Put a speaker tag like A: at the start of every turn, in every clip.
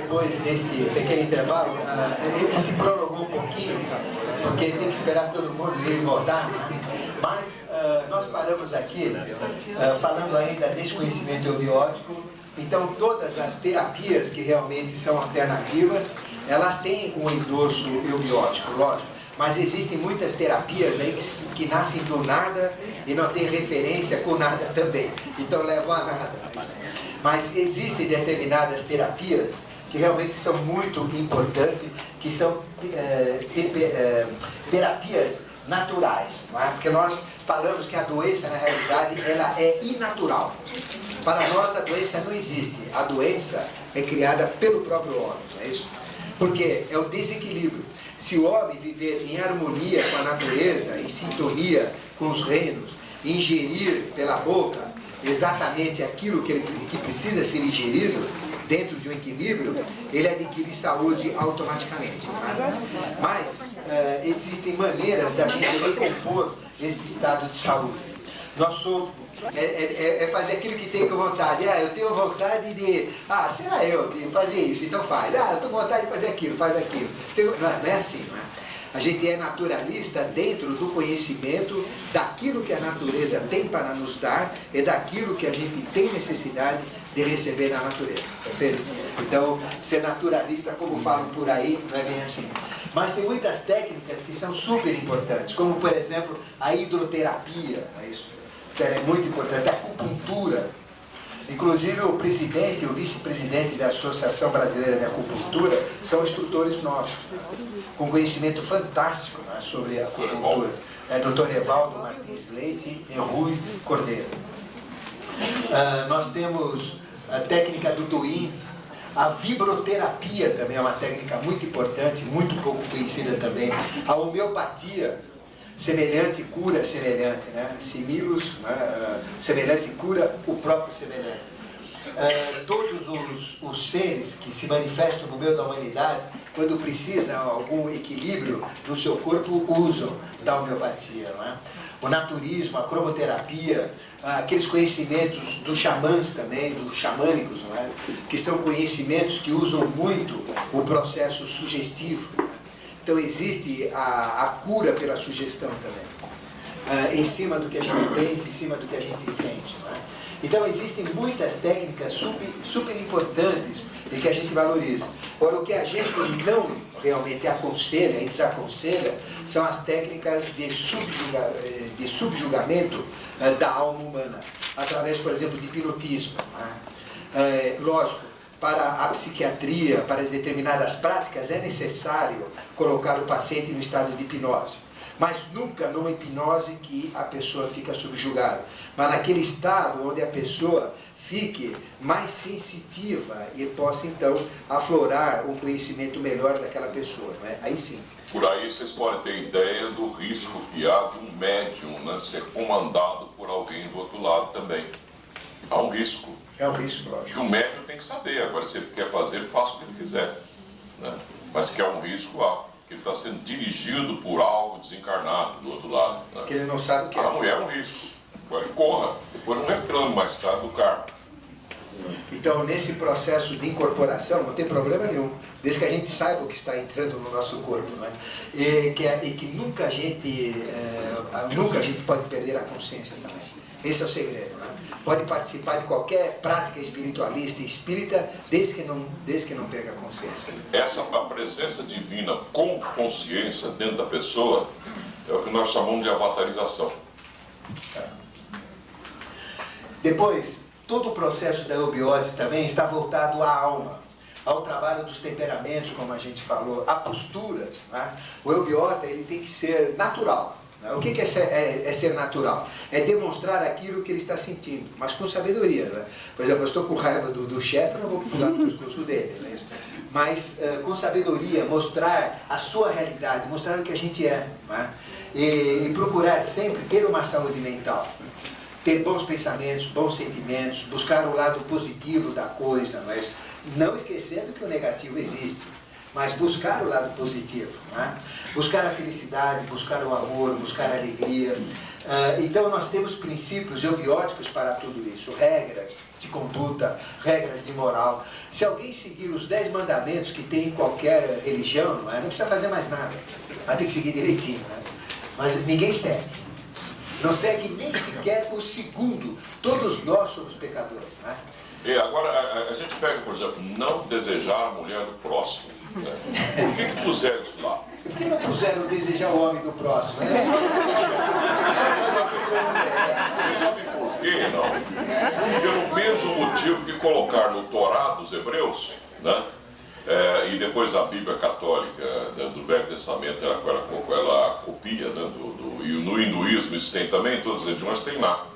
A: depois desse pequeno intervalo, ele se prolongou um pouquinho, porque tem que esperar todo mundo ir e voltar, né? Mas nós paramos aqui falando ainda desse conhecimento eubiótico. Então todas as terapias que realmente são alternativas, elas têm um endosso eubiótico, lógico. Mas existem muitas terapias aí que nascem do nada e não tem referência com nada também. Então levam a nada. Mas existem determinadas terapias que realmente são muito importantes, que são terapias naturais, não é? Porque nós falamos que a doença, na realidade, ela é inatural. Para nós, a doença não existe. A doença é criada pelo próprio homem, não é isso? Porque é o desequilíbrio. Se o homem viver em harmonia com a natureza, em sintonia com os reinos, ingerir pela boca exatamente aquilo que precisa ser ingerido, dentro de um equilíbrio, ele adquire saúde automaticamente. Mas existem maneiras da gente recompor esse estado de saúde. É fazer aquilo que tem com vontade. Eu tenho vontade de... será eu de fazer isso? Então faz. Eu tenho vontade de fazer aquilo, faz aquilo. Não é assim, não é? A gente é naturalista dentro do conhecimento daquilo que a natureza tem para nos dar e daquilo que a gente tem necessidade de receber na natureza, perfeito? Então, ser naturalista, como falam por aí, não é bem assim. Mas tem muitas técnicas que são super importantes, como, por exemplo, a hidroterapia, não é isso? Que é muito importante, a acupuntura. Inclusive, o presidente e o vice-presidente da Associação Brasileira de Acupuntura são instrutores nossos, com conhecimento fantástico, né, sobre a acupuntura. Dr. Evaldo Martins Leite e Rui Cordeiro. Nós temos a técnica do Tuim, a vibroterapia também é uma técnica muito importante, muito pouco conhecida também. A homeopatia, semelhante cura semelhante, né? Similos, né? Semelhante cura o próprio semelhante. Todos os seres que se manifestam no meio da humanidade, quando precisam algum equilíbrio no seu corpo, usam da homeopatia, não é? O naturismo, a cromoterapia, aqueles conhecimentos dos xamãs também, dos xamânicos, não é? Que são conhecimentos que usam muito o processo sugestivo. Então existe a cura pela sugestão também, em cima do que a gente pensa, em cima do que a gente sente, não é? Então existem muitas técnicas super importantes e que a gente valoriza. Ora, o que a gente não realmente aconselha e desaconselha são as técnicas de subjugamento da alma humana, através, por exemplo, de hipnotismo, né? Lógico, para a psiquiatria, para determinadas práticas, é necessário colocar o paciente no estado de hipnose, mas nunca numa hipnose que a pessoa fica subjugada, mas naquele estado onde a pessoa fique mais sensitiva e possa então aflorar um conhecimento melhor daquela pessoa, não é? Aí sim.
B: Por aí vocês podem ter ideia do risco que há de um médium, né, ser comandado por alguém do outro lado também. Há um risco.
A: É um risco, lógico.
B: Que o médium tem que saber. Agora, se ele quer fazer, faça o que ele quiser, né? Mas que é um risco, que ele está sendo dirigido por algo desencarnado do outro lado, né?
A: Que ele não sabe o que é.
B: A mulher é um risco. Agora ele corra. Depois não reclame mais tarde do karma.
A: Então, nesse processo de incorporação, não tem problema nenhum, desde que a gente saiba o que está entrando no nosso corpo, não é? E que nunca a gente pode perder a consciência também. Esse é o segredo, não é? Pode participar de qualquer prática espiritualista e espírita, desde que não perca a consciência.
B: A presença divina com consciência dentro da pessoa é o que nós chamamos de avatarização.
A: Depois, todo o processo da eubiose também está voltado à alma, ao trabalho dos temperamentos, como a gente falou, a posturas, né? O eubiota, ele tem que ser natural. Né? O que é ser natural? É demonstrar aquilo que ele está sentindo, mas com sabedoria. Né? Por exemplo, eu estou com raiva do chefe, eu não vou pular no pescoço dele, não é isso? Mas com sabedoria, mostrar a sua realidade, mostrar o que a gente é, né? E procurar sempre ter uma saúde mental. Ter bons pensamentos, bons sentimentos, buscar o lado positivo da coisa, mas não esquecendo que o negativo existe, mas buscar o lado positivo, né? Buscar a felicidade, buscar o amor, buscar a alegria, Então nós temos princípios eubióticos para tudo isso, regras de conduta, regras de moral. Se alguém seguir os 10 mandamentos que tem em qualquer religião, não precisa fazer mais nada, mas tem que seguir direitinho, né? Mas ninguém segue. Não segue nem sequer o segundo. Todos nós somos pecadores, né?
B: E agora, a gente pega, por exemplo, não desejar a mulher do próximo. Né? Por que puseram isso lá?
A: Por que não puseram desejar o homem do próximo?
B: Você sabe por quê, não? Pelo mesmo motivo que colocaram no Torá dos Hebreus, né? E depois a Bíblia Católica, né, do Velho Testamento, ela copia, né, e no hinduísmo isso tem também, todas as religiões tem lá.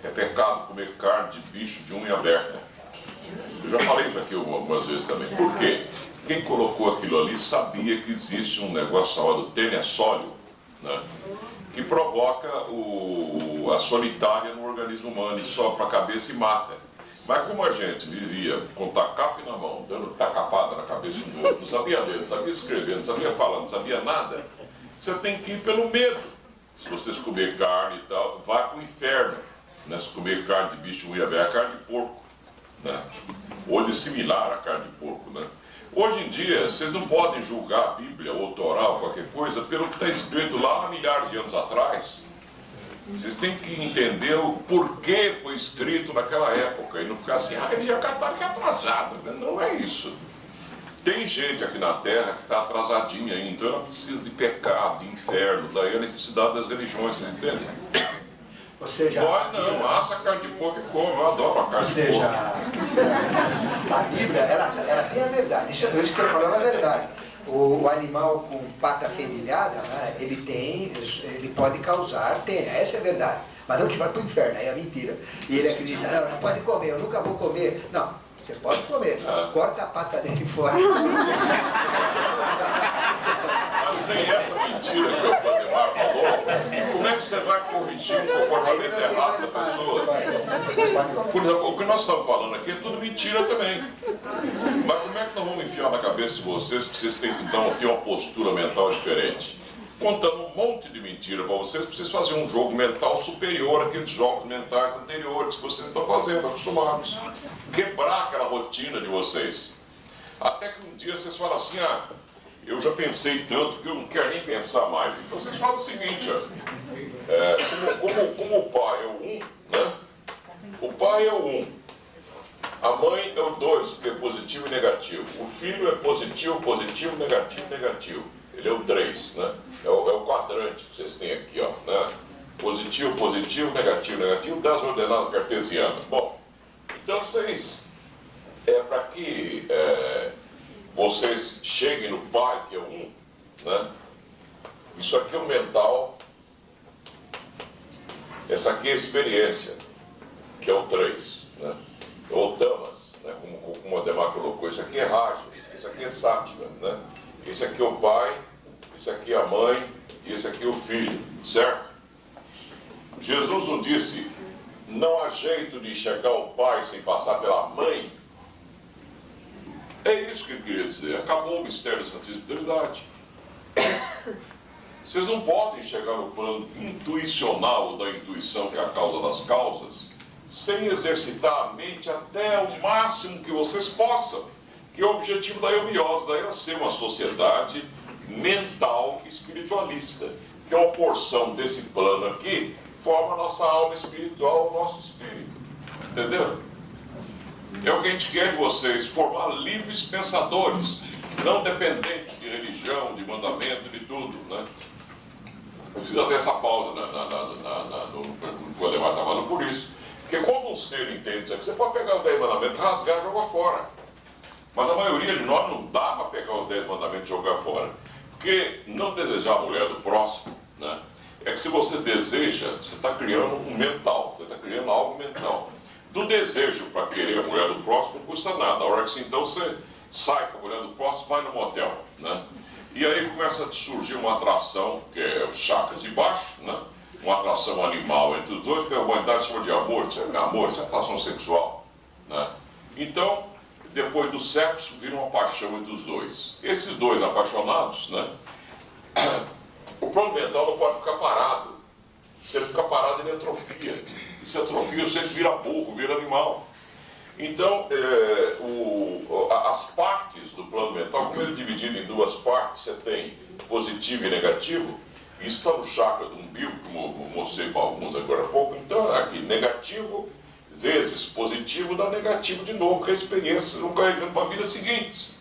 B: É pecado comer carne de bicho de unha aberta. Eu já falei isso aqui algumas vezes também. Por quê? Quem colocou aquilo ali sabia que existe um negócio chamado tenesóleo, né, que provoca a solitária no organismo humano e sobe para a cabeça e mata. Mas como a gente vivia com tacape na mão, dando tacapada na cabeça do outro, não sabia ler, não sabia escrever, não sabia falar, não sabia nada, você tem que ir pelo medo. Se você comer carne e tal, vai para o inferno. Né? Se comer carne de bicho, unha aberta, carne de porco, né? Ou de similar à carne de porco, né? Hoje em dia, vocês não podem julgar a Bíblia ou o Torá ou qualquer coisa pelo que está escrito lá há milhares de anos atrás. Vocês têm que entender o porquê foi escrito naquela época e não ficar assim, ele já está aqui atrasado. Não é isso. Tem gente aqui na Terra que está atrasadinha ainda, então ela precisa de pecado, de inferno, daí a necessidade das religiões, vocês entendem?
A: Ou seja,
B: não, assa carne de porco e come, eu adoro a carne de porco.
A: A Bíblia, ela tem a verdade. Isso que eu falando é a verdade. O animal com pata fendilhada, né, ele pode causar pena, essa é a verdade. Mas não que vai para o inferno, aí é mentira. E ele acredita, não pode comer, eu nunca vou comer. Não, você pode comer, corta a pata dele fora.
B: Mas sem essa mentira que o Valdemar falou, como é que você vai corrigir o comportamento errado da pessoa? Por exemplo, o que nós estamos falando aqui é tudo mentira também. Mas como é que nós vamos enfiar na cabeça de vocês que vocês têm que ter uma postura mental diferente? Contando um monte de mentira para vocês fazerem um jogo mental superior àqueles jogos mentais anteriores que vocês estão fazendo, acostumados. Quebrar aquela rotina de vocês. Até que um dia vocês falam assim, eu já pensei tanto que eu não quero nem pensar mais. Então vocês falam o seguinte, como o pai é o 1, né? O pai é o 1. A mãe é o 2, que é positivo e negativo. O filho é positivo, positivo, negativo, negativo. Ele é o 3, né? É o quadrante que vocês têm aqui, ó, né? Positivo, positivo, negativo, negativo, das ordenadas cartesianas. Bom, então vocês, para que vocês cheguem no pai, que é o 1, né? Isso aqui é o mental, essa aqui é a experiência, que é o 3, né? Ou tamas, né? Como o Ademar colocou, isso aqui é rajas, isso aqui é sátiva, né? Esse aqui é o pai, esse aqui é a mãe e esse aqui é o filho, certo? Jesus não disse, não há jeito de chegar ao pai sem passar pela mãe. É isso que ele queria dizer, acabou o mistério da Santíssima Trindade. Vocês não podem chegar no plano intuicional da intuição, que é a causa das causas, sem exercitar a mente até o máximo que vocês possam, que é o objetivo da eubiose, da era ser uma sociedade mental espiritualista, que é uma porção desse plano aqui, forma a nossa alma espiritual, o nosso espírito. Entenderam? É o que a gente quer de vocês, formar livres pensadores, não dependentes de religião, de mandamento, de tudo, né? Eu fiz até essa pausa no que o Ademar está falando por isso. Porque quando um ser entende que você pode pegar os 10 mandamentos, rasgar e jogar fora. Mas a maioria de nós não dá para pegar os 10 mandamentos e jogar fora. Porque não desejar a mulher do próximo, né, é que se você deseja, você está criando um mental, você está criando algo mental. Do desejo para querer a mulher do próximo não custa nada. A hora que então você sai com a mulher do próximo, vai no motel, né? E aí começa a surgir uma atração, que é os chakras de baixo, né? Uma atração animal entre os dois, que a humanidade chama de amor, isso é amor, isso é atração sexual, né? Então, depois do sexo, vira uma paixão entre os dois. Esses dois apaixonados, né? O plano mental não pode ficar parado. Se ele fica parado, ele atrofia. E se atrofia, você vira burro, vira animal. Então, as partes do plano mental, como ele é dividido em duas partes, você tem positivo e negativo, isso está no chakra do umbigo, como eu mostrei para alguns agora há pouco. Então, aqui, negativo vezes positivo dá negativo de novo, que é a experiência, vocês vão carregando para a vida seguinte.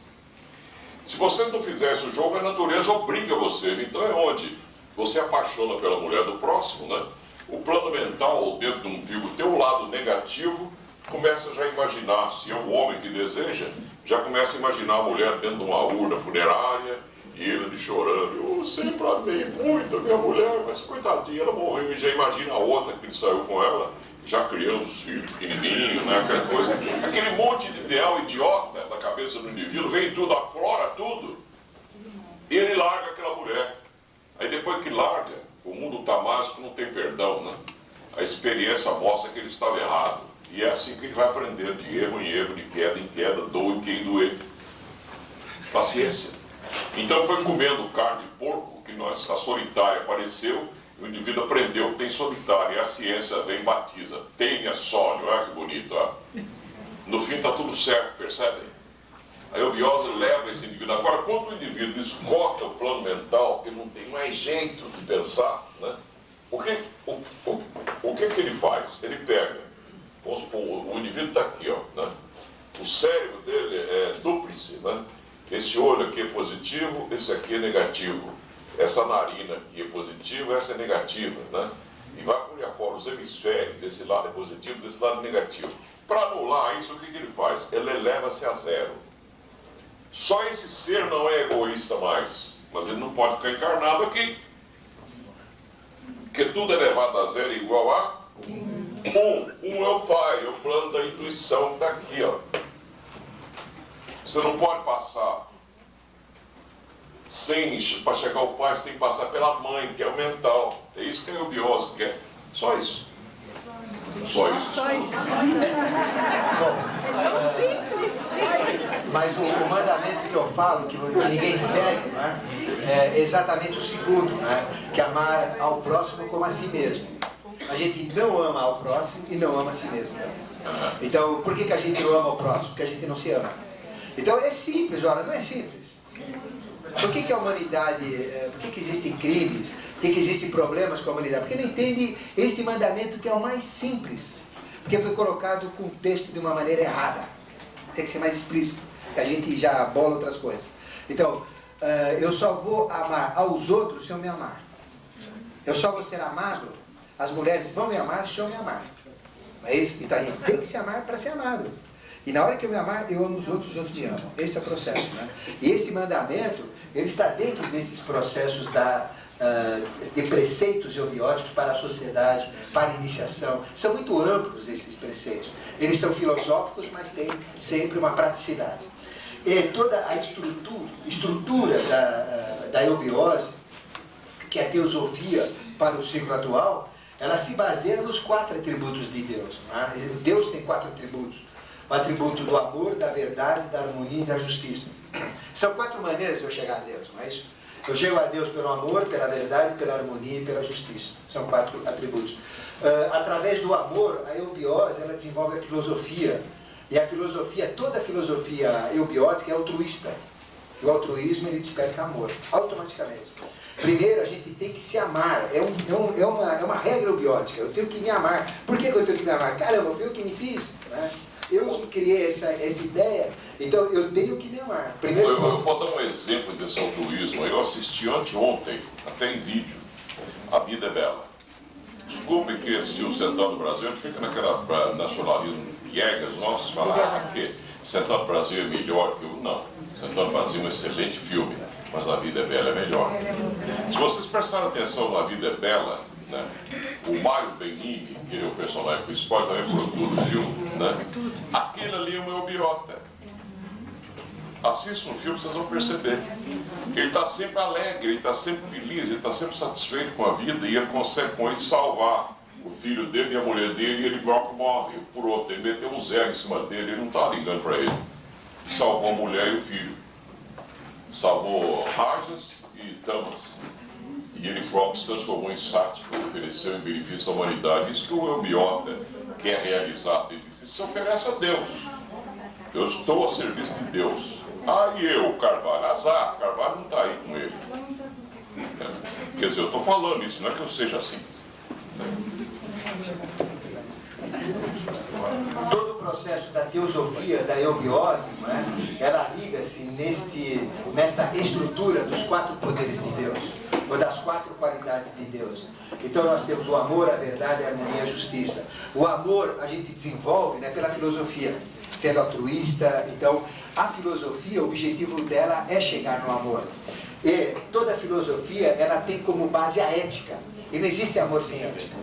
B: Se vocês não fizessem o jogo, a natureza obriga vocês. Então é onde você apaixona pela mulher do próximo, né? O plano mental, dentro do umbigo, tem um lado negativo, começa já a imaginar, se é um homem que deseja, já começa a imaginar a mulher dentro de uma urna funerária, e ele ali chorando, eu sempre amei muito a minha mulher, mas coitadinha, ela morreu, e já imagina a outra que ele saiu com ela, já criando os filhos pequenininhos, né, aquela coisa, aquele monte de ideal idiota na cabeça do indivíduo, vem tudo, aflora tudo, e ele larga aquela mulher. Aí depois que larga, o mundo tá mágico, não tem perdão, né? A experiência mostra que ele estava errado. E é assim que ele vai aprendendo, de erro em erro, de queda em queda, doe quem doer. Paciência. Então foi comendo carne de porco que a solitária apareceu, e o indivíduo aprendeu que tem solitária, e a ciência vem e batiza. Tenha sólio, olha que bonito, ó. No fim está tudo certo, percebem? A eubiose leva esse indivíduo. Agora, quando o indivíduo esgota o plano mental, que não tem mais jeito de pensar, né? O que ele faz? Ele pega, vamos supor, o indivíduo está aqui, ó, né? O cérebro dele é dúplice, né? Esse olho aqui é positivo, esse aqui é negativo. Essa narina aqui é positiva, essa é negativa, né? E vai por aí fora, os hemisférios, desse lado é positivo, desse lado é negativo. Para anular isso, o que ele faz? Ele eleva-se a zero. Só esse ser não é egoísta mais, mas ele não pode ficar encarnado aqui. Porque tudo elevado a zero é igual a 1. 1 é o pai, é o plano da intuição que está aqui, ó. Você não pode passar para chegar ao pai, você tem que passar pela mãe, que é o mental. É isso que a eubiose quer. Só isso. Só isso.
C: Só isso. É tão simples.
A: Mas o mandamento que eu falo, que ninguém segue, né, é exatamente o segundo, né, que é amar ao próximo como a si mesmo. A gente não ama ao próximo e não ama a si mesmo. Então, por que a gente não ama ao próximo? Porque a gente não se ama. Então é simples, olha, não é simples. Por que a humanidade, por que existem crimes, por que existem problemas com a humanidade? Porque não entende esse mandamento que é o mais simples. Porque foi colocado com o texto de uma maneira errada. Tem que ser mais explícito, que a gente já bola outras coisas. Então, eu só vou amar aos outros se eu me amar. Eu só vou ser amado, as mulheres vão me amar se eu me amar. É isso? Então a gente tem que se amar para ser amado. E na hora que eu me amar, eu amo os outros me amam. Esse é o processo, né? E esse mandamento, ele está dentro desses processos de preceitos eubióticos para a sociedade, para a iniciação. São muito amplos esses preceitos. Eles são filosóficos, mas têm sempre uma praticidade. E toda a estrutura da eubiose, que é a teosofia para o ciclo atual, ela se baseia nos 4 atributos de Deus. Né? Deus tem 4 atributos. O atributo do amor, da verdade, da harmonia e da justiça. São 4 maneiras de eu chegar a Deus, não é isso? Eu chego a Deus pelo amor, pela verdade, pela harmonia e pela justiça. São 4 atributos. Através do amor, a eubiose, ela desenvolve a filosofia. E a filosofia, toda a filosofia eubiótica é altruísta. E o altruísmo, ele desperta amor, automaticamente. Primeiro, a gente tem que se amar. É uma regra eubiótica. Eu tenho que me amar. Por que eu tenho que me amar? Caramba, foi eu que me fiz, né? Eu que criei essa ideia, então eu tenho que me amar. Primeiro,
B: eu vou dar um exemplo desse altruísmo. Eu assisti anteontem, até em vídeo, A Vida é Bela. Desculpe que assistiu Sentado no Brasil, a gente fica naquela nacionalismo piegas nossos, falar que Sentado no Brasil é melhor que o... Não, Sentado no Brasil é um excelente filme, mas A Vida é Bela é melhor. Se vocês prestarem atenção na Vida é Bela, né? O Mário Benigni, que é o personagem principal, também produziu, né? Aquele ali é o meu biota. Assista um filme, vocês vão perceber. Ele está sempre alegre, ele está sempre feliz, ele está sempre satisfeito com a vida e ele consegue com isso salvar o filho dele e a mulher dele e ele próprio morre. Por outro, ele meteu um zero em cima dele, ele não está ligando para ele. Salvou a mulher e o filho. Salvou Rajas e Tamas. E ele próprio se transformou em sático, ofereceu em benefício à humanidade. Isso que o eubiota quer realizar. Ele se oferece a Deus. Eu estou a serviço de Deus. Aí eu, Carvalho, azar, Carvalho não está aí com ele. Quer dizer, eu estou falando isso, não é que eu seja assim.
A: Todo o processo da teosofia, da eubiose, ela liga-se nessa estrutura dos 4 poderes de Deus, ou das 4 qualidades de Deus. Então nós temos o amor, a verdade, a harmonia e a justiça. O amor a gente desenvolve pela filosofia, sendo altruísta. Então a filosofia, o objetivo dela é chegar no amor. E toda filosofia, ela tem como base a ética. E não existe amor sem ética.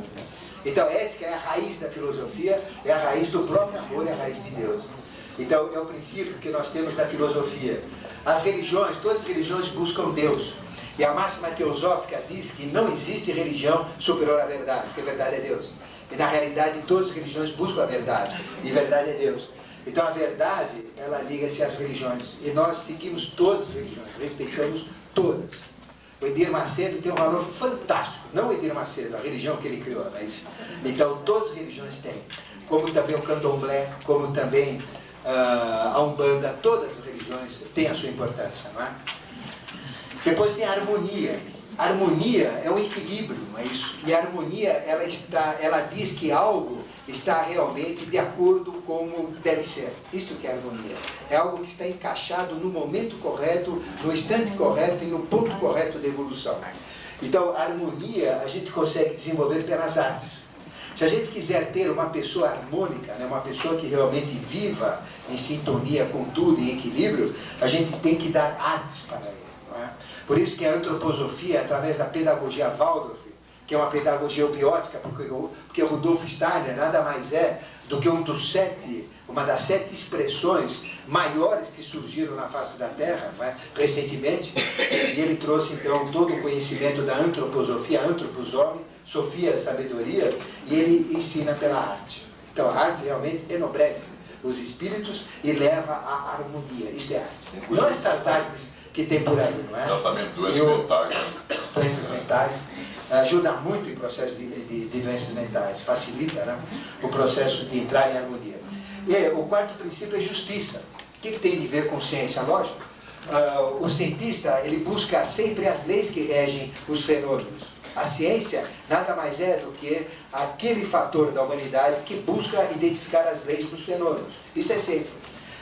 A: Então, a ética é a raiz da filosofia, é a raiz do próprio amor, é a raiz de Deus. Então, é o princípio que nós temos da filosofia. As religiões, todas as religiões buscam Deus. E a máxima teosófica diz que não existe religião superior à verdade, porque a verdade é Deus. E na realidade, todas as religiões buscam a verdade, e a verdade é Deus. Então, a verdade, ela liga-se às religiões. E nós seguimos todas as religiões, respeitamos todas. O Edir Macedo tem um valor fantástico. Não o Edir Macedo, a religião que ele criou, mas... Então, todas as religiões têm. Como também o candomblé, como também a Umbanda, todas as religiões têm a sua importância, não é? Depois tem a harmonia. A harmonia é um equilíbrio, não é isso? E a harmonia, ela diz que algo está realmente de acordo como deve ser. Isso que é harmonia. É algo que está encaixado no momento correto, no instante correto e no ponto correto da evolução. Então, a harmonia a gente consegue desenvolver pelas artes. Se a gente quiser ter uma pessoa harmônica, uma pessoa que realmente viva em sintonia com tudo, em equilíbrio, a gente tem que dar artes para ele. Não é? Por isso que a antroposofia, através da pedagogia Waldorf, que é uma pedagogia eubiótica, porque Rudolf Steiner nada mais é do que uma das 7 expressões maiores que surgiram na face da Terra, recentemente, e ele trouxe então todo o conhecimento da antroposofia, antropos-homem, sofia, sabedoria, e ele ensina pela arte. Então a arte realmente enobrece os espíritos e leva à harmonia. Isto é arte. Não estas artes que tem por aí, não é?
B: Exatamente, doenças mentais.
A: Doenças mentais. Ajuda muito em processo de doenças mentais, facilita o processo de entrar em harmonia. E o 4º princípio é justiça. O que tem de ver com ciência? Lógico, o cientista ele busca sempre as leis que regem os fenômenos. A ciência nada mais é do que aquele fator da humanidade que busca identificar as leis dos fenômenos. Isso é ciência.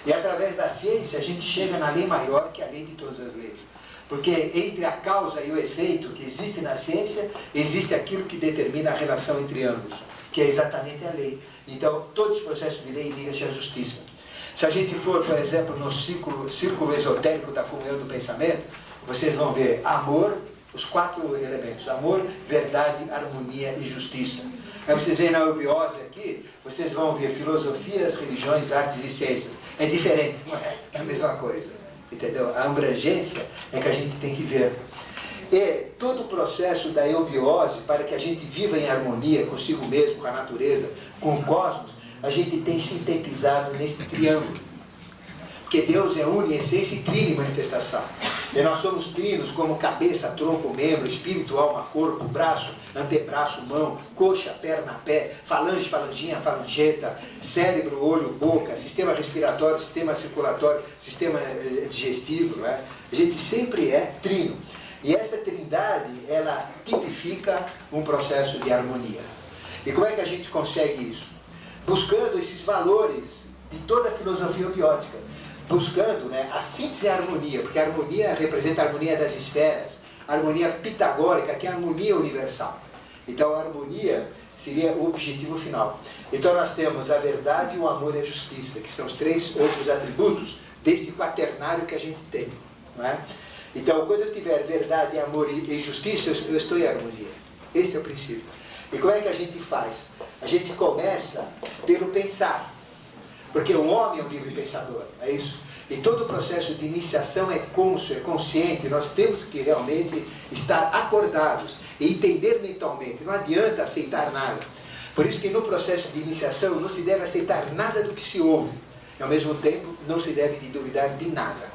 A: E através da ciência a gente chega na lei maior, que é a lei de todas as leis. Porque entre a causa e o efeito que existe na ciência, existe aquilo que determina a relação entre ambos, que é exatamente a lei. Então, todo esse processo de lei liga-se à justiça. Se a gente for, por exemplo, no círculo esotérico da comunhão do pensamento, vocês vão ver amor, os 4 elementos: amor, verdade, harmonia e justiça. Aí vocês veem na eubiose aqui, vocês vão ver filosofias, religiões, artes e ciências. É diferente, não é? É a mesma coisa. Entendeu? A abrangência é que a gente tem que ver. E todo o processo da eubiose, para que a gente viva em harmonia consigo mesmo, com a natureza, com o cosmos, a gente tem sintetizado nesse triângulo. Porque Deus é uno em essência e trino em manifestação. E nós somos trinos como cabeça, tronco, membro, espírito, alma, corpo, braço, antebraço, mão, coxa, perna, pé, falange, falanginha, falangeta, cérebro, olho, boca, sistema respiratório, sistema circulatório, sistema digestivo. Não é? A gente sempre é trino. E essa trindade, ela tipifica um processo de harmonia. E como é que a gente consegue isso? Buscando esses valores de toda a filosofia eubiótica. Buscando a síntese e a harmonia, porque a harmonia representa a harmonia das esferas, a harmonia pitagórica, que é a harmonia universal. Então a harmonia seria o objetivo final. Então nós temos a verdade, o amor e a justiça, que são os 3 outros atributos desse quaternário que a gente tem. Não é? Então quando eu tiver verdade, amor e justiça, eu estou em harmonia. Esse é o princípio. E como é que a gente faz? A gente começa pelo pensar. Porque o homem é um livre pensador, é isso? E todo o processo de iniciação é cônscio, é consciente. Nós temos que realmente estar acordados e entender mentalmente. Não adianta aceitar nada. Por isso que no processo de iniciação não se deve aceitar nada do que se ouve. E ao mesmo tempo não se deve duvidar de nada.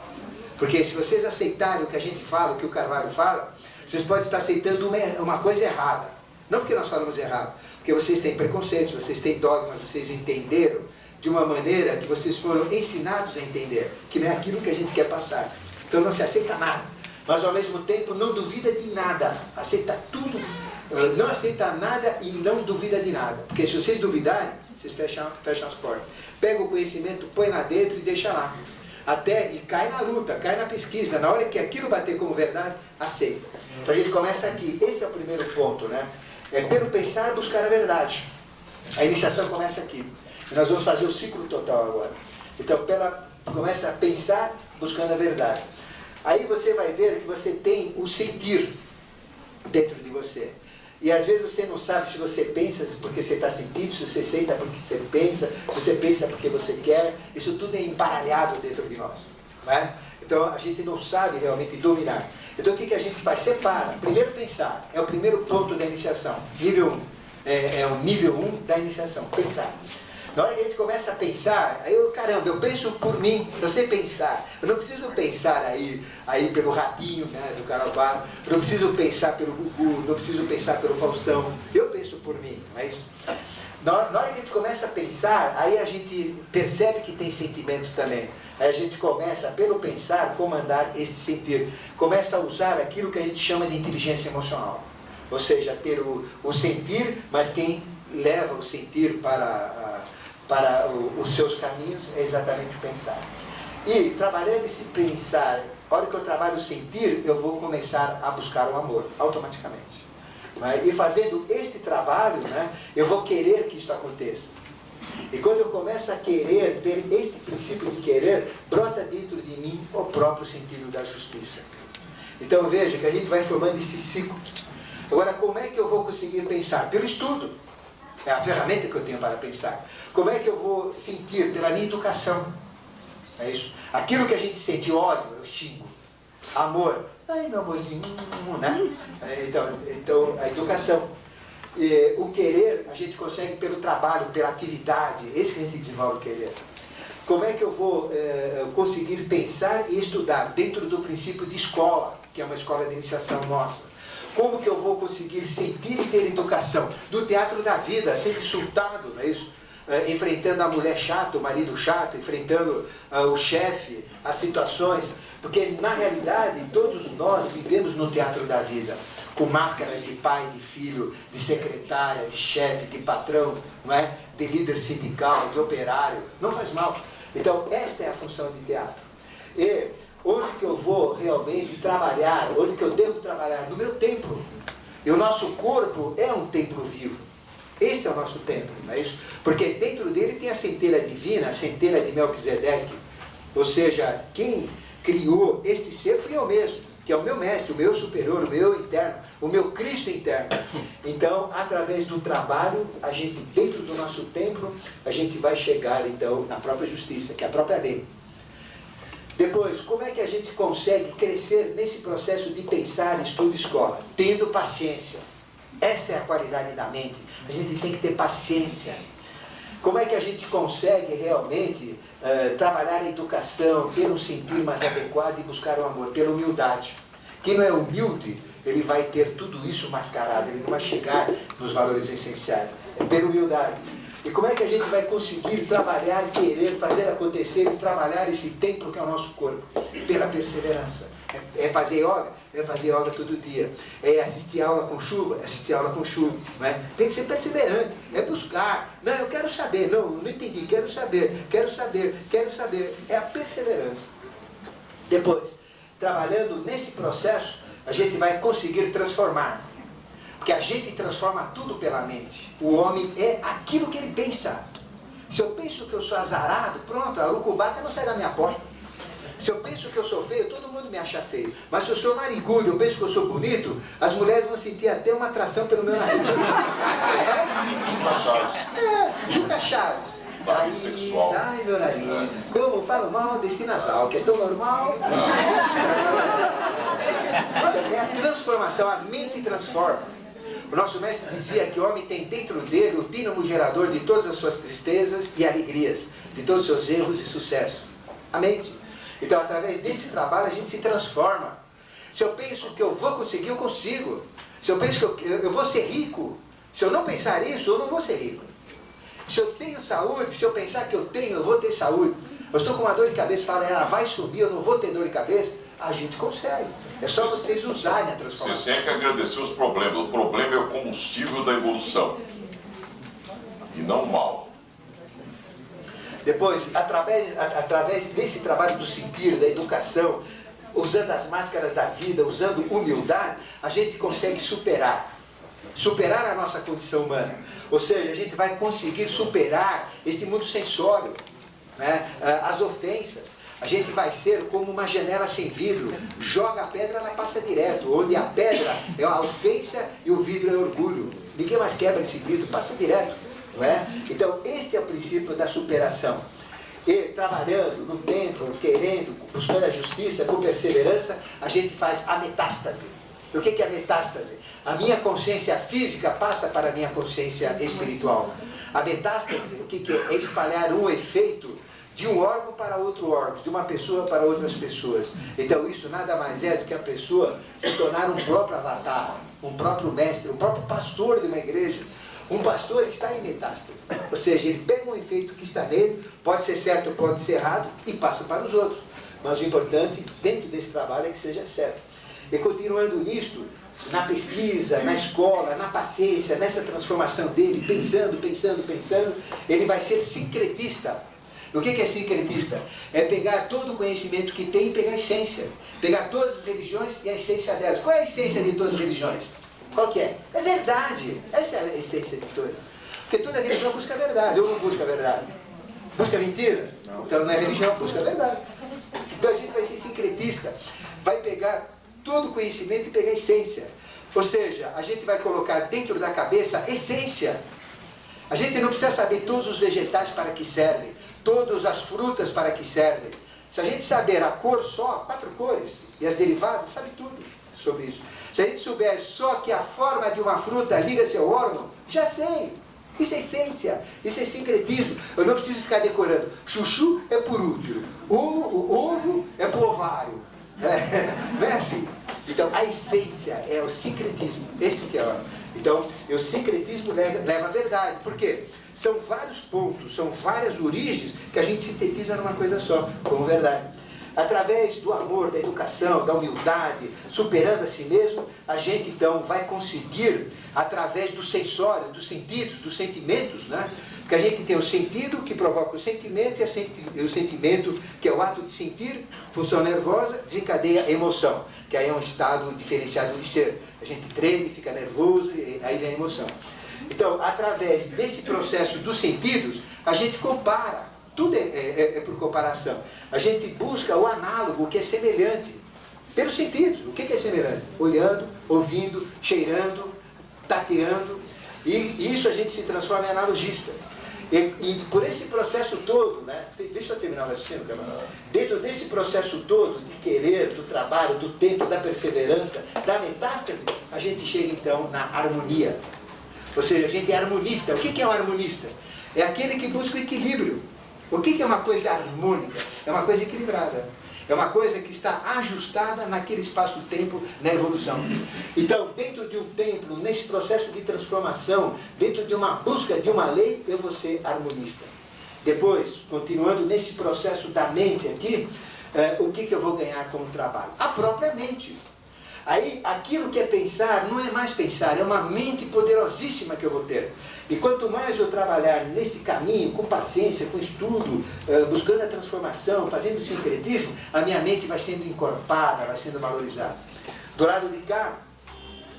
A: Porque se vocês aceitarem o que a gente fala, o que o Carvalho fala, Vocês podem estar aceitando uma coisa errada. Não porque nós falamos errado, porque vocês têm preconceitos, vocês têm dogmas, vocês entenderam de uma maneira que vocês foram ensinados a entender, que não é aquilo que a gente quer passar. Então não se aceita nada, mas ao mesmo tempo não duvida de nada, aceita tudo, não aceita nada e não duvida de nada, porque se vocês duvidarem, vocês fecham as portas. Pega o conhecimento, põe lá dentro e deixa lá. E cai na luta, cai na pesquisa. Na hora que aquilo bater como verdade, aceita. Então a gente começa aqui. Esse é o primeiro ponto, né? É pelo pensar buscar a verdade. A iniciação começa aqui. E nós vamos fazer o ciclo total agora. Então começa a pensar buscando a verdade. Aí você vai ver que você tem o sentir dentro de você. E às vezes você não sabe se você pensa porque você está sentindo, se você senta porque você pensa, se você pensa porque você quer. Isso tudo é embaralhado dentro de nós. Não é? Então a gente não sabe realmente dominar. Então o que a gente faz? Separa. Primeiro pensar. É o primeiro ponto da iniciação. Nível 1. É o nível 1 da iniciação. Pensar. Na hora que a gente começa a pensar, aí eu penso por mim, eu sei pensar. Eu não preciso pensar aí pelo ratinho, né, do Caravaggio, eu não preciso pensar pelo Gugu, não preciso pensar pelo Faustão. Eu penso por mim, não é isso? Na hora que a gente começa a pensar, aí a gente percebe que tem sentimento também. Aí a gente começa, pelo pensar, comandar esse sentir. Começa a usar aquilo que a gente chama de inteligência emocional. Ou seja, ter o sentir, mas quem leva o sentir para os seus caminhos é exatamente o pensar. E trabalhando esse pensar, a hora que eu trabalho o sentir, eu vou começar a buscar o amor, automaticamente. E fazendo este trabalho, né, eu vou querer que isso aconteça. E quando eu começo a querer, ter esse princípio de querer, brota dentro de mim o próprio sentido da justiça. Então veja que a gente vai formando esse ciclo. Agora, como é que eu vou conseguir pensar? Pelo estudo. É a ferramenta que eu tenho para pensar. Como é que eu vou sentir? Pela minha educação. É isso. Aquilo que a gente sente, ódio, eu xingo. Amor, ai meu amorzinho, né? Então, a educação. O querer, a gente consegue pelo trabalho, pela atividade. Esse que a gente desenvolve o querer. Como é que eu vou conseguir pensar e estudar? Dentro do princípio de escola, que é uma escola de iniciação nossa. Como que eu vou conseguir sentir e ter educação? Do teatro da vida, ser insultado, não é isso? Enfrentando a mulher chata, o marido chato, enfrentando o chefe, as situações. Porque, na realidade, todos nós vivemos no teatro da vida, com máscaras de pai, de filho, de secretária, de chefe, de patrão, não é? De líder sindical, de operário. Não faz mal. Então, esta é a função de teatro. E onde que eu vou realmente trabalhar, onde que eu devo trabalhar? No meu templo. E o nosso corpo é um templo vivo. Esse é o nosso templo, não é isso? Porque dentro dele tem a centelha divina, a centelha de Melquisedeque. Ou seja, quem criou este ser fui eu mesmo, que é o meu mestre, o meu superior, o meu interno, o meu Cristo interno. Então, através do trabalho, a gente, dentro do nosso templo, a gente vai chegar, então, na própria justiça, que é a própria lei. Depois, como é que a gente consegue crescer nesse processo de pensar, estudo e escola? Tendo paciência. Essa é a qualidade da mente. A gente tem que ter paciência. Como é que a gente consegue realmente trabalhar a educação, ter um sentir mais adequado e buscar o amor? Pela humildade. Quem não é humilde, ele vai ter tudo isso mascarado, ele não vai chegar nos valores essenciais. É pela humildade. E como é que a gente vai conseguir trabalhar, querer, fazer acontecer e trabalhar esse templo que é o nosso corpo? Pela perseverança. É fazer yoga? É fazer yoga todo dia. É assistir aula com chuva? É assistir aula com chuva. Não é? Tem que ser perseverante. É buscar. Não, eu quero saber. Não entendi. Quero saber. Quero saber. Quero saber. É a perseverança. Depois, trabalhando nesse processo, a gente vai conseguir transformar. Porque a gente transforma tudo pela mente. O homem é aquilo que ele pensa. Se eu penso que eu sou azarado, pronto, a urucubata não sai da minha porta. Se eu penso que eu sou feio, todo mundo me acha feio. Mas se eu sou narigudo, eu penso que eu sou bonito, as mulheres vão sentir até uma atração pelo meu nariz.
B: Juca Chaves.
A: Juca Chaves. Nariz, ai meu nariz. Como falo mal desse nasal, que é tão normal. É a transformação, a mente transforma. O nosso mestre dizia que o homem tem dentro dele o dínamo gerador de todas as suas tristezas e alegrias, de todos os seus erros e sucessos. A mente. Então, através desse trabalho, a gente se transforma. Se eu penso que eu vou conseguir, eu consigo. Se eu penso que eu vou ser rico, se eu não pensar isso, eu não vou ser rico. Se eu tenho saúde, se eu pensar que eu tenho, eu vou ter saúde. Eu estou com uma dor de cabeça, fala, ela vai subir, eu não vou ter dor de cabeça. A gente consegue. É só vocês usarem a transformação.
B: Você tem que agradecer os problemas. O problema é o combustível da evolução. E não o mal.
A: Depois, através desse trabalho do sentir, da educação, usando as máscaras da vida, usando humildade, a gente consegue superar a nossa condição humana. Ou seja, a gente vai conseguir superar esse mundo sensório, né? As ofensas. A gente vai ser como uma janela sem vidro, joga a pedra, ela passa direto, onde a pedra é a ofensa e o vidro é o orgulho. Ninguém mais quebra esse vidro, passa direto. Não é? Então, este é o princípio da superação. E trabalhando no templo, querendo, buscando a justiça, com perseverança, a gente faz a metástase. O que é a metástase? A minha consciência física passa para a minha consciência espiritual. A metástase, o que é? É espalhar um efeito de um órgão para outro órgão, de uma pessoa para outras pessoas. Então isso nada mais é do que a pessoa se tornar um próprio avatar, um próprio mestre, um próprio pastor de uma igreja. Um pastor está em metástase, ou seja, ele pega um efeito que está nele, pode ser certo ou pode ser errado, e passa para os outros. Mas o importante dentro desse trabalho é que seja certo. E continuando nisto, na pesquisa, na escola, na paciência, nessa transformação dele, pensando, ele vai ser sincretista. O que é sincretista? É pegar todo o conhecimento que tem e pegar a essência. Pegar todas as religiões e a essência delas. Qual é a essência de todas as religiões? Qual que é? É verdade. Essa é a essência de todas. Porque toda religião busca a verdade. Ou não busca a verdade? Busca a mentira? Não. Então não é religião, busca a verdade. Então a gente vai ser sincretista. Vai pegar todo o conhecimento e pegar a essência. Ou seja, a gente vai colocar dentro da cabeça essência. A gente não precisa saber todos os vegetais para que servem, todas as frutas para que servem. Se a gente saber a cor só, 4 cores, e as derivadas, sabe tudo sobre isso. Se a gente souber só que a forma de uma fruta liga seu órgão, já sei. Isso é essência, isso é sincretismo. Eu não preciso ficar decorando. Chuchu é por útero, o ovo é por ovário. Não é assim. Então a essência é o sincretismo. Esse que é o... Então o sincretismo leva à verdade. Por quê? São vários pontos, são várias origens que a gente sintetiza numa coisa só, como verdade. Através do amor, da educação, da humildade, superando a si mesmo, a gente então vai conseguir, através do sensório, dos sentidos, dos sentimentos, né? Porque a gente tem o sentido que provoca o sentimento e o sentimento, que é o ato de sentir, função nervosa, desencadeia a emoção, que aí é um estado diferenciado de ser. A gente treme, fica nervoso e aí vem a emoção. Então, através desse processo dos sentidos, a gente compara. Tudo é por comparação. A gente busca o análogo, o que é semelhante, pelos sentidos. O que é semelhante? Olhando, ouvindo, cheirando, tateando. E isso a gente se transforma em analogista. E por esse processo todo, né? Deixa eu terminar o raciocínio, camarada. Dentro desse processo todo de querer, do trabalho, do tempo, da perseverança, da metástase, a gente chega então na harmonia. Ou seja, a gente é harmonista. O que é um harmonista? É aquele que busca o equilíbrio. O que é uma coisa harmônica? É uma coisa equilibrada. É uma coisa que está ajustada naquele espaço-tempo, na evolução. Então, dentro de um templo, nesse processo de transformação, dentro de uma busca de uma lei, eu vou ser harmonista. Depois, continuando nesse processo da mente aqui, o que eu vou ganhar com o trabalho? A própria mente. Aí, aquilo que é pensar, não é mais pensar, é uma mente poderosíssima que eu vou ter. E quanto mais eu trabalhar nesse caminho, com paciência, com estudo, buscando a transformação, fazendo o sincretismo, a minha mente vai sendo encorpada, vai sendo valorizada. Do lado de cá,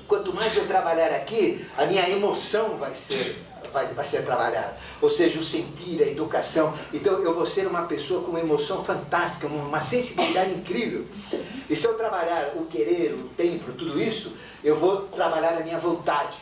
A: quanto mais eu trabalhar aqui, a minha emoção vai ser trabalhada. Ou seja, o sentir, a educação. Então eu vou ser uma pessoa com uma emoção fantástica, uma sensibilidade incrível. E se eu trabalhar o querer, o tempo, tudo isso, eu vou trabalhar a minha vontade.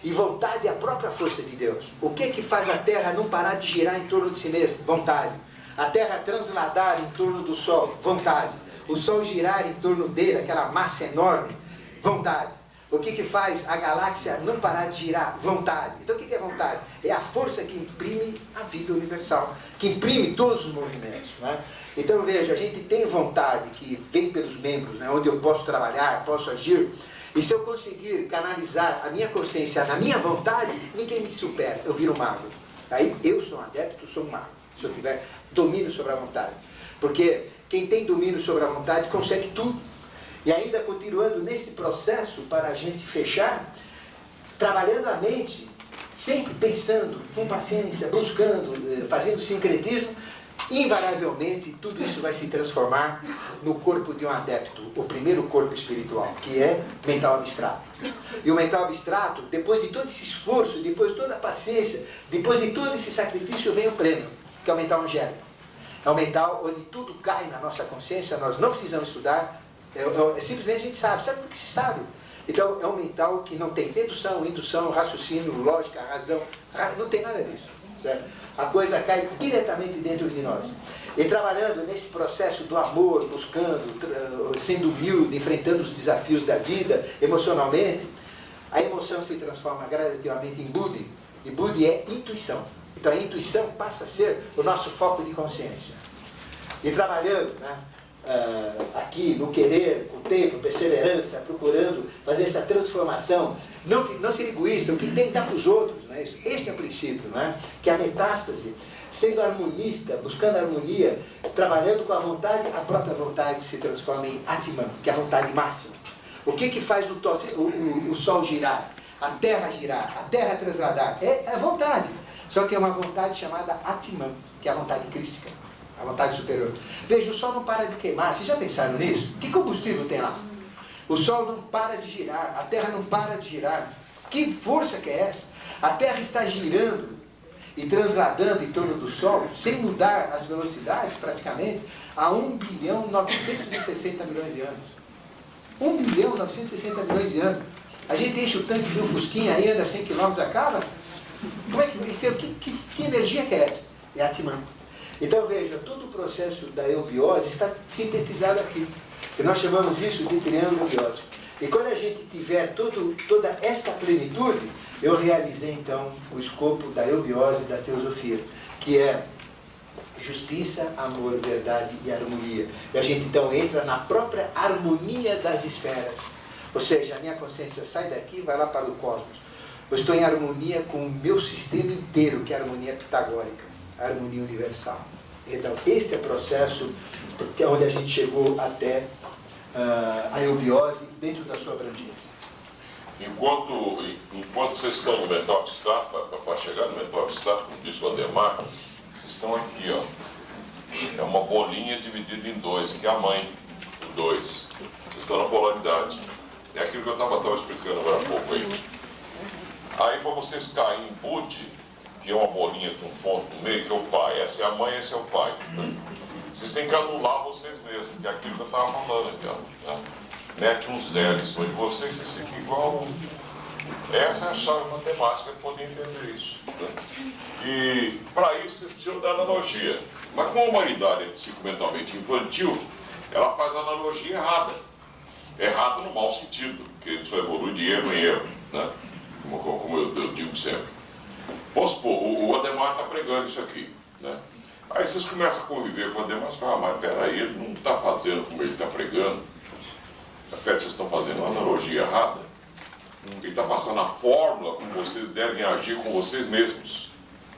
A: E vontade é a própria força de Deus. O que faz a Terra não parar de girar em torno de si mesma? Vontade. A Terra transladar em torno do Sol? Vontade. O Sol girar em torno dele, aquela massa enorme? Vontade. O que faz a galáxia não parar de girar? Vontade. Então o que é vontade? É a força que imprime a vida universal, que imprime todos os movimentos. Né? Então veja, a gente tem vontade que vem pelos membros, né, onde eu posso trabalhar, posso agir, e se eu conseguir canalizar a minha consciência na minha vontade, ninguém me supera, eu viro mago. Aí eu sou um adepto, sou um mago, se eu tiver domínio sobre a vontade. Porque quem tem domínio sobre a vontade consegue tudo. E ainda continuando nesse processo, para a gente fechar, trabalhando a mente, sempre pensando, com paciência, buscando, fazendo sincretismo, invariavelmente tudo isso vai se transformar no corpo de um adepto, o primeiro corpo espiritual, que é mental abstrato. E o mental abstrato, depois de todo esse esforço, depois de toda a paciência, depois de todo esse sacrifício, vem o prêmio, que é o mental angélico. É o mental onde tudo cai na nossa consciência, nós não precisamos estudar, simplesmente a gente sabe porque se sabe. Então é um mental que não tem dedução, indução, raciocínio, lógica, razão, não tem nada disso, certo? A coisa cai diretamente dentro de nós. E trabalhando nesse processo do amor, buscando, sendo humilde, enfrentando os desafios da vida, emocionalmente, a emoção se transforma gradativamente em Buddhi. E Buddhi é intuição. Então a intuição passa a ser o nosso foco de consciência. E trabalhando, né, aqui no querer, com o tempo, perseverança, procurando fazer essa transformação, não ser egoísta, o que tem que dar para os outros, né? Esse é o princípio, né? Que a metástase, sendo harmonista, buscando harmonia, trabalhando com a vontade, a própria vontade se transforma em Atman, que é a vontade máxima. O que faz o Sol girar, a Terra transladar? É a vontade, só que é uma vontade chamada Atman, que é a vontade crística, a vontade superior. Veja, o Sol não para de queimar, vocês já pensaram nisso? Que combustível tem lá? O Sol não para de girar, a Terra não para de girar. Que força que é essa? A Terra está girando e transladando em torno do Sol, sem mudar as velocidades praticamente, há 1.960 bilhões de anos. 1.960 bilhões de anos. A gente enche o tanque de um fusquinha aí, anda 100 km, acaba? Como é que energia que é essa? É Atman. Então veja, todo o processo da eubiose está sintetizado aqui. E nós chamamos isso de triângulo biótico. E quando a gente tiver toda esta plenitude, eu realizei então o escopo da eubiose da teosofia, que é justiça, amor, verdade e harmonia. E a gente então entra na própria harmonia das esferas. Ou seja, a minha consciência sai daqui e vai lá para o cosmos. Eu estou em harmonia com o meu sistema inteiro, que é a harmonia pitagórica, a harmonia universal. Então, este é o processo que é onde a gente chegou até a eubiose dentro da sua abrangência.
B: Enquanto vocês estão no mental abstrato, para chegar no mental abstrato, como disse o Ademar, vocês estão aqui, ó. É uma bolinha dividida em dois, que é a mãe do dois. Vocês estão na polaridade. É aquilo que eu estava explicando agora há pouco aí. Aí para vocês caírem em Buddhi, que é uma bolinha com um ponto no meio, que é o pai. Essa é a mãe, esse é o pai. Vocês têm que anular vocês mesmos, que é aquilo que eu estava falando aqui, ó. Né? Mete um zero em cima de vocês, vocês ficam igual. Essa é a chave matemática para poder entender isso. Né? E para isso vocês precisam da analogia. Mas como a humanidade é psicomentalmente infantil, ela faz a analogia errada. Errada no mau sentido, porque ele só evolui de erro em erro, né? Como eu digo sempre. Vamos supor, o Ademar está pregando isso aqui, né? Aí vocês começam a conviver com o Ademar e falam, mas peraí, ele não está fazendo como ele está pregando. Vocês estão fazendo uma analogia errada. Ele está passando a fórmula como vocês devem agir com vocês mesmos.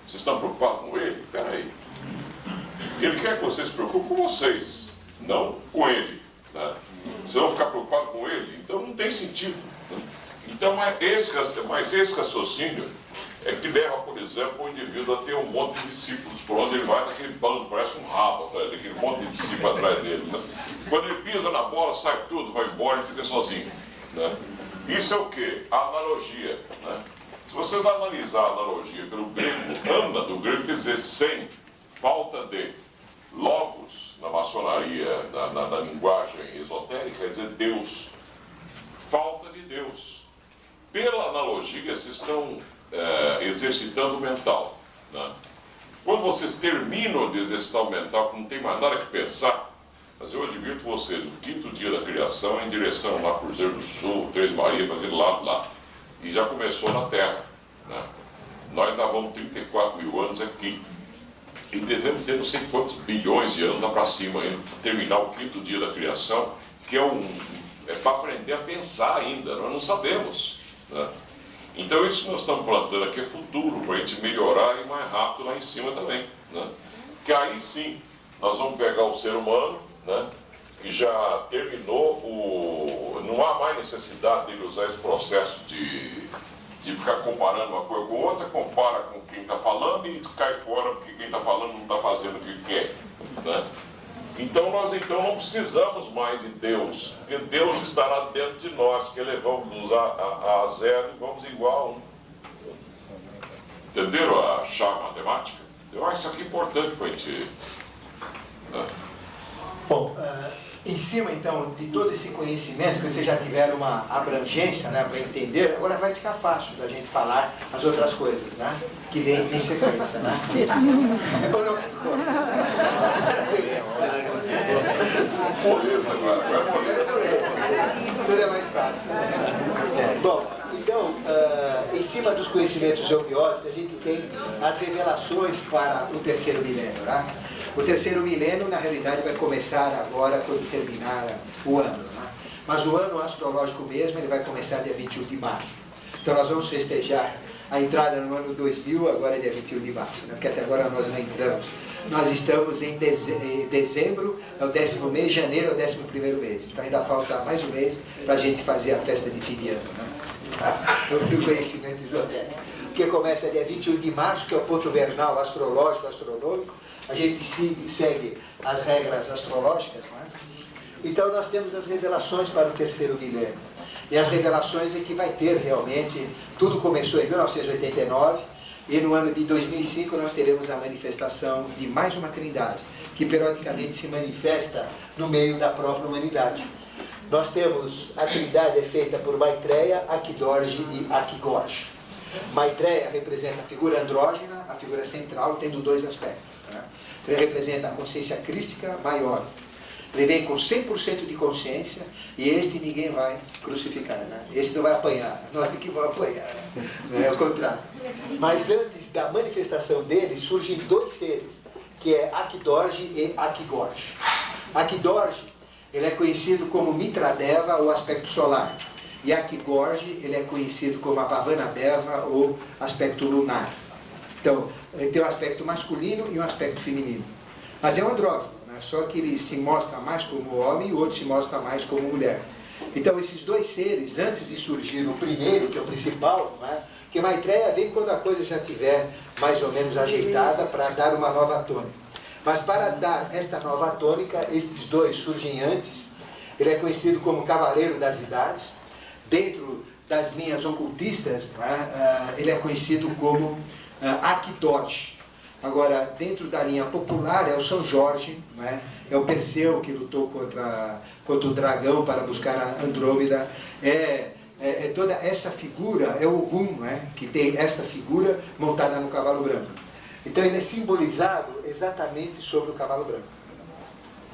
B: Vocês estão preocupados com ele? Peraí. Ele quer que vocês se preocupem com vocês, não com ele. Né? Vocês vão ficar preocupados com ele? Então não tem sentido. Né? Então, mas esse raciocínio é que leva, por exemplo, o indivíduo a ter um monte de discípulos. Por onde ele vai, tá aquele bando, parece um rabo atrás dele, aquele monte de discípulos atrás dele. Né? Quando ele pisa na bola, sai tudo, vai embora e fica sozinho. Né? Isso é o quê? A analogia. Né? Se vocês analisar a analogia pelo grego, ana, do grego quer dizer sem, falta de. Logos, na maçonaria, na linguagem esotérica, quer dizer Deus. Falta de Deus. Pela analogia, vocês estão exercitando o mental. Né? Quando vocês terminam de exercitar o mental, que não tem mais nada que pensar, mas eu advirto vocês, o quinto dia da criação é em direção lá Cruzeiro do Sul, Três Marias, para aquele lado lá. E já começou na Terra. Né? Nós ainda vamos 34 mil anos aqui. E devemos ter não sei quantos bilhões de anos lá para cima, terminar o 5º dia da criação, que é para aprender a pensar ainda, nós não sabemos, né? Então isso que nós estamos plantando aqui é futuro, para a gente melhorar e ir mais rápido lá em cima também, né? Que aí sim, nós vamos pegar o ser humano, né, que já terminou não há mais necessidade dele usar esse processo de ficar comparando uma coisa com outra, compara com quem está falando e cai fora porque quem está falando não está fazendo o que ele quer, né? Então nós não precisamos mais de Deus, porque Deus estará dentro de nós, que elevamos a zero e vamos igual a 1. Entenderam a chave matemática? Eu acho isso aqui importante para a gente... né?
A: Bom, em cima então de todo esse conhecimento, que vocês já tiveram uma abrangência, né, para entender, agora vai ficar fácil da gente falar as outras coisas, né, que vem em sequência, né? Ou não?
B: Moleza agora,
A: tudo é mais fácil. Bom, então, em cima dos conhecimentos eubióticos, a gente tem as revelações para o terceiro milênio, né? O terceiro milênio, na realidade, vai começar agora, quando terminar o ano, né? Mas o ano astrológico mesmo, ele vai começar dia 21 de março. Então nós vamos festejar a entrada no ano 2000, agora é dia 21 de março, né? Porque até agora nós não entramos. Nós estamos em dezembro, é o 10º mês, janeiro é o 11º mês. Então ainda falta mais um mês para a gente fazer a festa de fim de ano, né? Do conhecimento esotérico. Que começa dia 21 de março, que é o ponto vernal astrológico, astronômico. A gente segue as regras astrológicas, né? Então nós temos as revelações para o terceiro milênio. E as revelações é que vai ter realmente, tudo começou em 1989, e no ano de 2005 nós teremos a manifestação de mais uma trindade, que periodicamente se manifesta no meio da própria humanidade. Nós temos, a trindade é feita por Maitreya, Akidorji e Akigorj. Maitreya representa a figura andrógena, a figura central, tendo dois aspectos, né? Ele representa a consciência crística maior. Ele vem com 100% de consciência e este ninguém vai crucificar, né? Este não vai apanhar, nós é que vamos apanhar, né? É o contrário. Mas antes da manifestação dele surgem dois seres, que é Akidorji e Akigorj. Akidorji, ele é conhecido como Mitradeva, ou aspecto solar. E Akigorj, ele é conhecido como a Pavanadeva, ou aspecto lunar. Então, ele tem um aspecto masculino e um aspecto feminino. Mas é um andrógeno, né? Só que ele se mostra mais como homem e o outro se mostra mais como mulher. Então, esses dois seres, antes de surgir o primeiro, que é o principal, né? Que Maitreya vem quando a coisa já estiver mais ou menos ajeitada para dar uma nova tônica. Mas para dar esta nova tônica, esses dois surgem antes. Ele é conhecido como Cavaleiro das Idades. Dentro das linhas ocultistas, né? Ele é conhecido como Akidorj. Agora, dentro da linha popular é o São Jorge, né? É o Perseu que lutou contra o dragão para buscar a Andrômeda. Toda essa figura, é o Ogum, né? Que tem essa figura montada no cavalo branco. Então ele é simbolizado exatamente sobre o cavalo branco,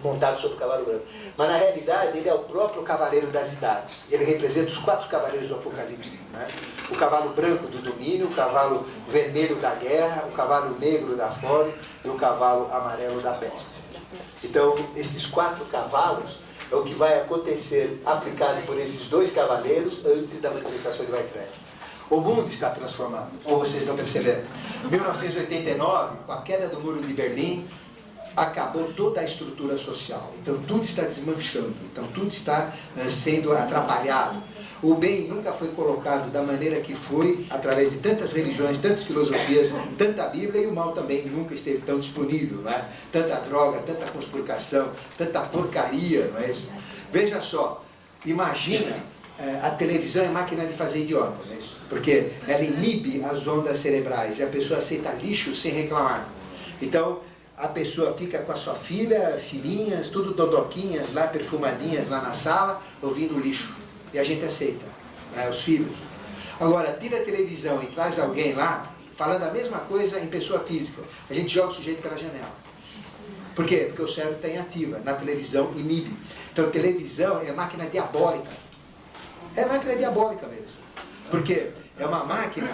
A: montado sobre o cavalo branco. Mas na realidade ele é o próprio Cavaleiro das Idades. Ele representa os 4 cavaleiros do Apocalipse, né? O cavalo branco do domínio, o cavalo vermelho da guerra, o cavalo negro da fome e o cavalo amarelo da peste. Então esses 4 cavalos é o que vai acontecer aplicado por esses 2 cavaleiros antes da manifestação de Maitreya. O mundo está transformado, ou vocês não perceberam? Em 1989, com a queda do Muro de Berlim, acabou toda a estrutura social. Então tudo está desmanchando, então tudo está sendo atrapalhado. O bem nunca foi colocado da maneira que foi, através de tantas religiões, tantas filosofias, tanta Bíblia, e o mal também nunca esteve tão disponível, não é? Tanta droga, tanta conspiração, tanta porcaria, não é isso? Veja só, imagina, a televisão é máquina de fazer idiota, não é isso? Porque ela inibe as ondas cerebrais e a pessoa aceita lixo sem reclamar. Então, a pessoa fica com a sua filha, filhinhas, tudo dodoquinhas lá, perfumadinhas lá na sala, ouvindo lixo. E a gente aceita, né, os filhos. Agora, tira a televisão e traz alguém lá, falando a mesma coisa em pessoa física. A gente joga o sujeito pela janela. Por quê? Porque o cérebro está inativa. Na televisão, inibe. Então, televisão é máquina diabólica. É máquina diabólica mesmo. Porque é uma máquina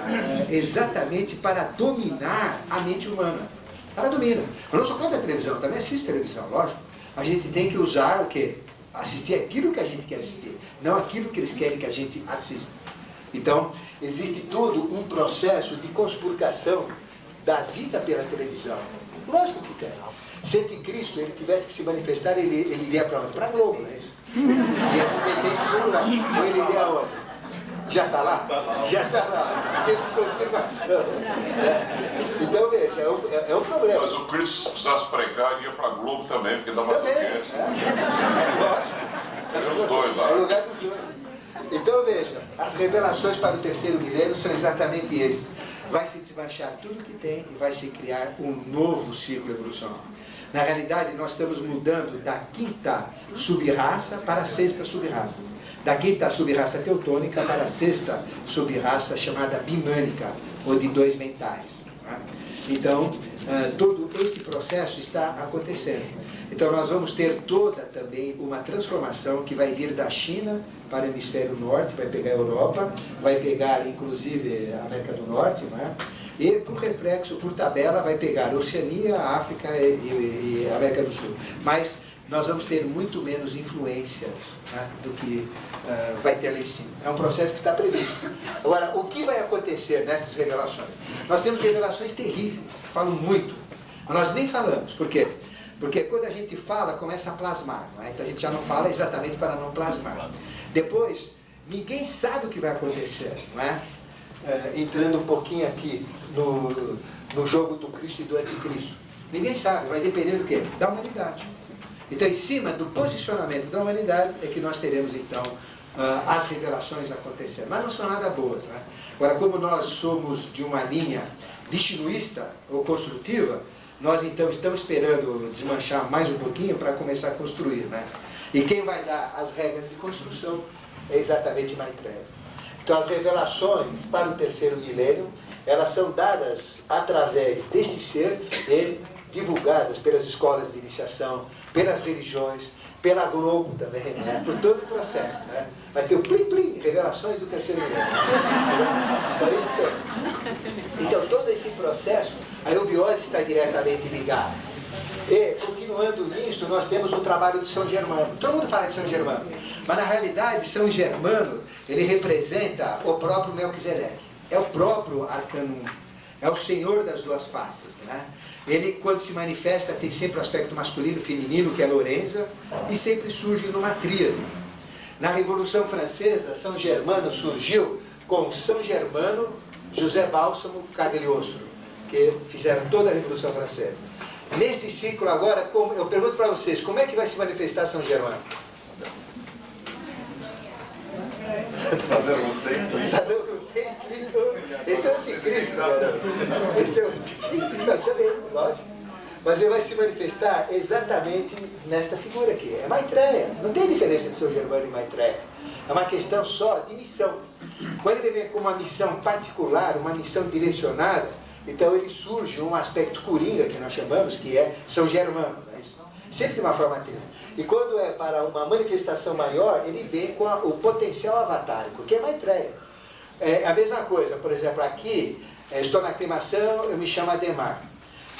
A: exatamente para dominar a mente humana. Ela domina. Eu não sou contra a televisão, também assisto televisão, lógico. A gente tem que usar o quê? Assistir aquilo que a gente quer assistir, não aquilo que eles querem que a gente assista. Então, existe todo um processo de conspurcação da vida pela televisão. Lógico que tem. Se anticristo ele tivesse que se manifestar, ele iria para onde? Para a Globo, não é isso? Ia se meter em segundo lugar. Ou ele iria aonde? Já está lá? Já está lá. Temos confirmação. Então, veja, é um problema.
B: Mas o Cristo, se precisasse pregar, ele ia para a Globo também, porque dá mais audiência.
A: Lógico.
B: É os dois lá.
A: É o lugar dos dois. Então, veja, as revelações para o terceiro milênio são exatamente esses. Vai se desmanchar tudo que tem e vai se criar um novo ciclo evolucional. Na realidade, nós estamos mudando da quinta subraça para a sexta subraça. Da quinta subraça teutônica para a sexta subraça chamada bimânica, ou de dois mentais. Tá? Então, todo esse processo está acontecendo. Então, nós vamos ter toda também uma transformação que vai vir da China para o hemisfério norte, vai pegar a Europa, vai pegar inclusive a América do Norte, não é? E por reflexo, por tabela, vai pegar a Oceania, a África e a América do Sul. Mas nós vamos ter muito menos influências, né, do que vai ter lá em cima. É um processo que está previsto. Agora, o que vai acontecer nessas revelações? Nós temos revelações terríveis, falam muito. Nós nem falamos. Por quê? Porque quando a gente fala, começa a plasmar. Não é? Então a gente já não fala exatamente para não plasmar. Depois, ninguém sabe o que vai acontecer. Não é? Entrando um pouquinho aqui no jogo do Cristo e do Anticristo. Ninguém sabe, vai depender do quê? Da humanidade. Então, em cima do posicionamento da humanidade, é que nós teremos, então, as revelações acontecendo. Mas não são nada boas. Né? Agora, como nós somos de uma linha vishnuísta ou construtiva, nós, então, estamos esperando desmanchar mais um pouquinho para começar a construir. Né? E quem vai dar as regras de construção é exatamente Maitreya. Então, as revelações para o terceiro milênio, elas são dadas através desse ser e divulgadas pelas escolas de iniciação, pelas religiões, pela Globo também, né? Por todo o processo. Né? Vai ter o plim-plim, revelações do terceiro milênio. Então, isso tem. Então, todo esse processo, a eubiose está diretamente ligada. E, continuando nisso, nós temos o trabalho de São Germano. Todo mundo fala de São Germano, mas na realidade, São Germano, ele representa o próprio Melquisedeque. É o próprio Arcano 1. É o Senhor das duas faces. Né? Ele, quando se manifesta, tem sempre o aspecto masculino e feminino, que é Lorenza, e sempre surge numa tríade. Na Revolução Francesa, São Germano surgiu com São Germano, José Bálsamo, Cagliostro, que fizeram toda a Revolução Francesa. Neste ciclo agora, eu pergunto para vocês, como é que vai se manifestar São Germano?
C: Saddam Hussein.
A: Saddam Hussein, esse é o anticristo, cara. Esse é o anticristo, também, lógico. Mas ele vai se manifestar exatamente nesta figura aqui. É Maitreya. Não tem diferença de São Germano e Maitreya. É uma questão só de missão. Quando ele vem com uma missão particular, uma missão direcionada, então ele surge um aspecto coringa, que nós chamamos, que é São Germano. Né? Sempre de uma forma terra. E quando é para uma manifestação maior, ele vem com o potencial avatárico, que é Maitreya. É a mesma coisa, por exemplo, aqui, estou na aclimação, eu me chamo Ademar.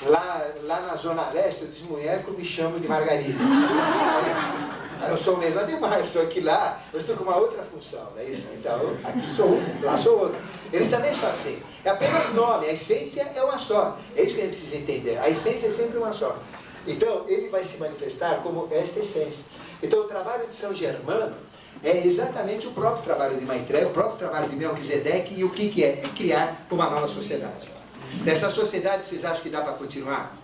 A: Lá na Zona Leste, eu desmunheco, me chamo de Margarida. Eu sou o mesmo Ademar, só que lá eu estou com uma outra função, não é isso? Então, aqui sou um, lá sou outro. Eles também são assim. É apenas nome, a essência é uma só. É isso que a gente precisa entender. A essência é sempre uma só. Então, ele vai se manifestar como esta essência. Então, o trabalho de São Germano é exatamente o próprio trabalho de Maitreya, o próprio trabalho de Melquisedeque, e o que é? É criar uma nova sociedade. Nessa sociedade, vocês acham que dá para continuar?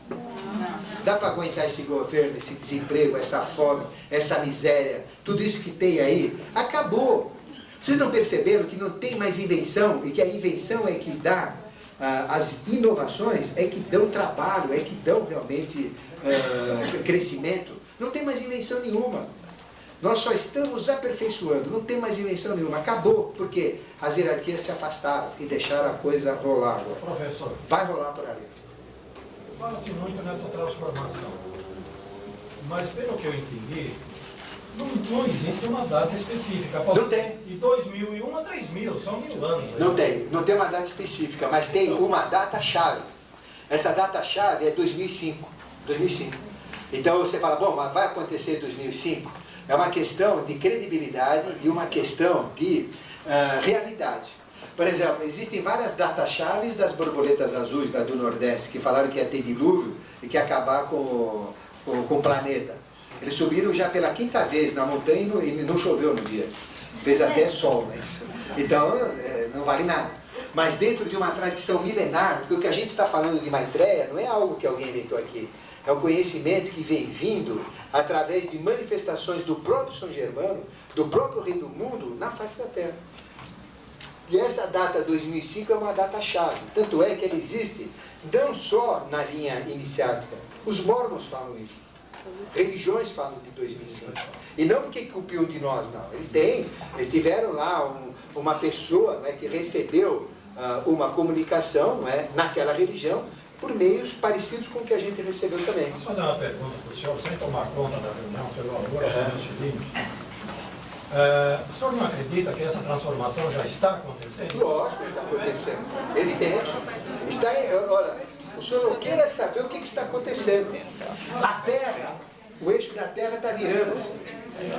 A: Dá para aguentar esse governo, esse desemprego, essa fome, essa miséria, tudo isso que tem aí? Acabou. Vocês não perceberam que não tem mais invenção, e que a invenção é que dá, as inovações é que dão trabalho, é que dão realmente crescimento? Não tem mais invenção nenhuma. Nós só estamos aperfeiçoando, não tem mais invenção nenhuma. Acabou, porque as hierarquias se afastaram e deixaram a coisa rolar agora.
D: Professor,
A: vai rolar por ali.
D: Fala-se muito nessa transformação, mas pelo que eu entendi, não existe uma data específica.
A: Não tem.
D: De 2001 a 3000, são 1000 anos.
A: Não tem uma data específica, mas tem uma data-chave. Essa data-chave é 2005. Então você fala, bom, mas vai acontecer em 2005? É uma questão de credibilidade e uma questão de realidade. Por exemplo, existem várias data-chaves das borboletas azuis lá do Nordeste, que falaram que ia ter dilúvio e que ia acabar com o planeta. Eles subiram já pela 5ª vez na montanha e não choveu no dia. Fez até sol, mas... Então, não vale nada. Mas dentro de uma tradição milenar, porque o que a gente está falando de Maitreya não é algo que alguém inventou aqui. É um conhecimento que vem vindo através de manifestações do próprio São Germano, do próprio Rei do Mundo, na face da Terra. E essa data 2005 é uma data-chave. Tanto é que ela existe não só na linha iniciática. Os mormons falam isso. Religiões falam de 2005. E não porque copiam de nós, não. Eles tiveram lá uma pessoa, não é, que recebeu uma comunicação, não é, naquela religião, por meios parecidos com o que a gente recebeu também.
D: Posso fazer uma pergunta para o senhor, sem tomar conta da reunião, pelo amor que nós tivemos? O senhor não acredita que essa transformação já está acontecendo?
A: Lógico que está acontecendo. Evidente. Olha, o senhor não queira saber o que está acontecendo. A Terra, o eixo da Terra está virando assim.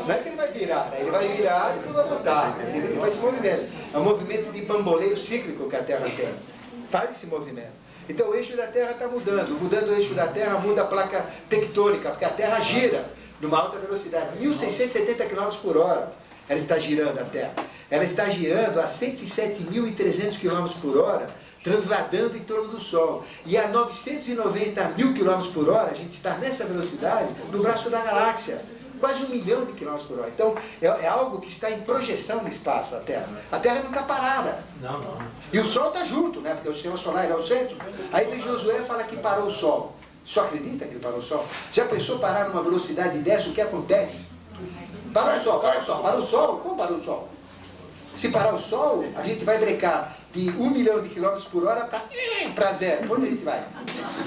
A: Não é que ele vai virar, né? Ele vai virar e depois vai voltar. Ele faz esse movimento. É um movimento de bamboleio cíclico que a Terra tem. Faz esse movimento. Então o eixo da Terra está mudando. Mudando o eixo da Terra, muda a placa tectônica, porque a Terra gira numa alta velocidade, 1.670 km por hora. Ela está girando a Terra. Ela está girando a 107.300 km por hora, transladando em torno do Sol. E a 990.000 km por hora, a gente está nessa velocidade no braço da galáxia. Quase 1 milhão de km por hora. Então, é algo que está em projeção no espaço, a Terra. A Terra não está parada.
D: Não.
A: E o Sol está junto, né? Porque o sistema solar é o centro. Aí vem Josué e fala que parou o Sol. Só acredita que ele parou o Sol? Já pensou parar numa velocidade dessa, o que acontece? Para o Sol. Para o Sol? Como para o Sol? Se parar o Sol, a gente vai brecar de 1 milhão de quilômetros por hora para zero. Onde a gente vai?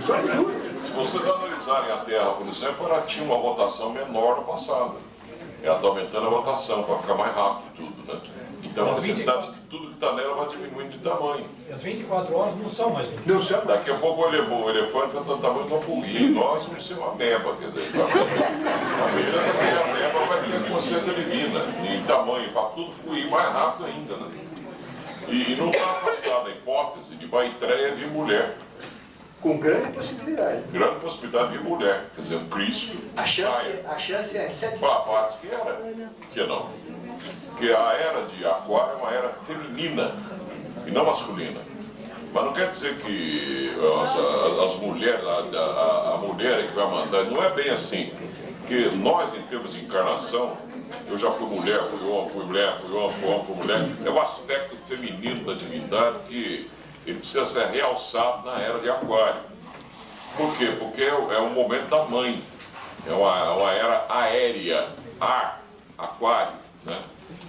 A: Só duro.
B: Se vocês analisarem a Terra, por exemplo, ela tinha uma rotação menor no passado. Ela está aumentando a rotação para ficar mais rápido tudo, né? Então a necessidade de que tudo que está nela vai diminuindo de tamanho.
D: E as 24 horas não são mais 24.
A: Não são.
B: Daqui a pouco o elefante vai estar tamanho de uma pulguinha. E nós vamos ser uma ameba, quer dizer, a medida que a ameba vai ter a consciência divina em tamanho, para tudo fluir mais rápido ainda, né? E não está afastada a hipótese de Maitreya vir mulher.
A: Com grande possibilidade.
B: Grande possibilidade de vir mulher. Quer dizer, o Cristo.
A: A chance é 7.
B: Blavatsky era. Por que não? Porque a era de Aquário é uma era feminina e não masculina. Mas não quer dizer que as mulheres, a mulher é que vai mandar. Não é bem assim. Porque nós, em termos de encarnação, eu já fui mulher, fui homem, fui mulher, fui homem, fui homem, fui mulher. É o aspecto feminino da divindade que ele precisa ser realçado na era de Aquário. Por quê? Porque é um momento da mãe. É uma era aérea, ar, Aquário, né?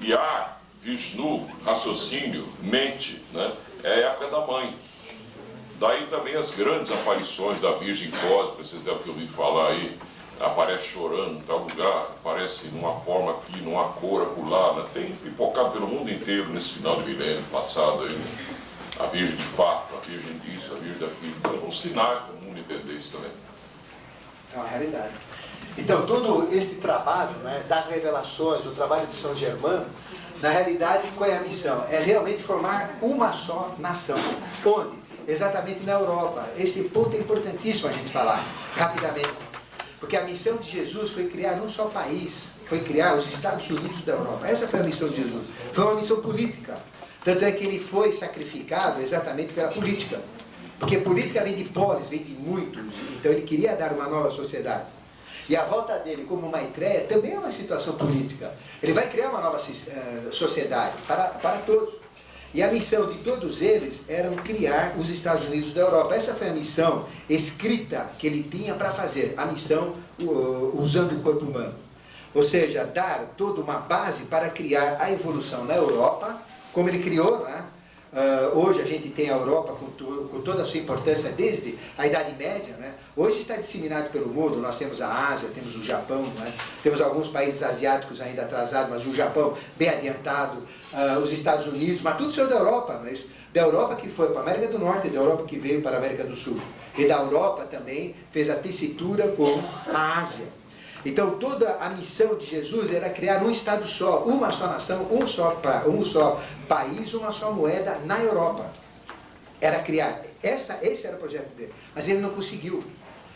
B: E ar, Vishnu, raciocínio, mente, né? É a época da mãe. Daí também as grandes aparições da Virgem Cósmica, vocês devem ter ouvido falar aí, aparece chorando em tal lugar, aparece numa forma aqui, numa cor acolá, né? Tem pipocado pelo mundo inteiro nesse final de milênio passado aí, né? A Virgem de Fato, a Virgem disso, a Virgem daquilo. Então, uns sinais para o mundo entender isso também.
A: É uma realidade. Então, todo esse trabalho, né, das revelações, o trabalho de São Germano, na realidade, qual é a missão? É realmente formar uma só nação. Onde? Exatamente na Europa. Esse ponto é importantíssimo a gente falar, rapidamente. Porque a missão de Jesus foi criar um só país, foi criar os Estados Unidos da Europa. Essa foi a missão de Jesus. Foi uma missão política. Tanto é que ele foi sacrificado exatamente pela política. Porque política vem de polis, vem de muitos. Então ele queria dar uma nova sociedade. E a volta dele como Maitreya também é uma situação política. Ele vai criar uma nova sociedade para todos. E a missão de todos eles era criar os Estados Unidos da Europa. Essa foi a missão escrita que ele tinha para fazer. A missão usando o corpo humano. Ou seja, dar toda uma base para criar a evolução na Europa, como ele criou, né, Hoje a gente tem a Europa com toda a sua importância desde a Idade Média, né? Hoje está disseminado pelo mundo. Nós temos a Ásia, temos o Japão, né? Temos alguns países asiáticos ainda atrasados, mas o Japão bem adiantado, os Estados Unidos, mas tudo saiu da Europa, não é isso? Da Europa que foi para a América do Norte, da Europa que veio para a América do Sul. E da Europa também fez a tessitura com a Ásia. Então toda a missão de Jesus era criar um Estado só, uma só nação, um só país, uma só moeda na Europa. Era criar, esse era o projeto dele. Mas ele não conseguiu,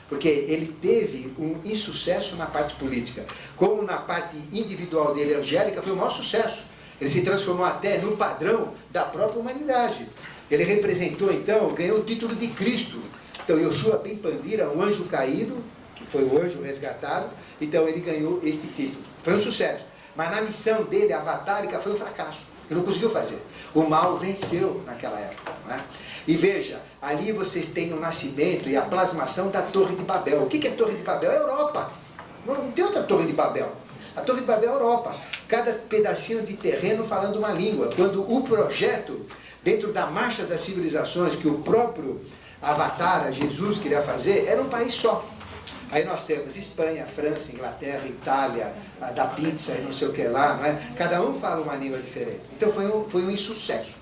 A: porque ele teve um insucesso na parte política. Como na parte individual dele, angélica, foi o maior sucesso. Ele se transformou até no padrão da própria humanidade. Ele representou então, ganhou o título de Cristo. Então Yoshua ben Pandira, um anjo caído, foi o anjo resgatado, então ele ganhou este título. Foi um sucesso. Mas na missão dele, avatárica, foi um fracasso. Ele não conseguiu fazer. O mal venceu naquela época. Não é? E veja, ali vocês têm o nascimento e a plasmação da Torre de Babel. O que é a Torre de Babel? É a Europa. Não tem outra Torre de Babel. A Torre de Babel é a Europa. Cada pedacinho de terreno falando uma língua. Quando o projeto, dentro da marcha das civilizações, que o próprio Avatar, Jesus, queria fazer, era um país só. Aí nós temos Espanha, França, Inglaterra, Itália, a da pizza e não sei o que lá, não é? Cada um fala uma língua diferente. Então foi um insucesso.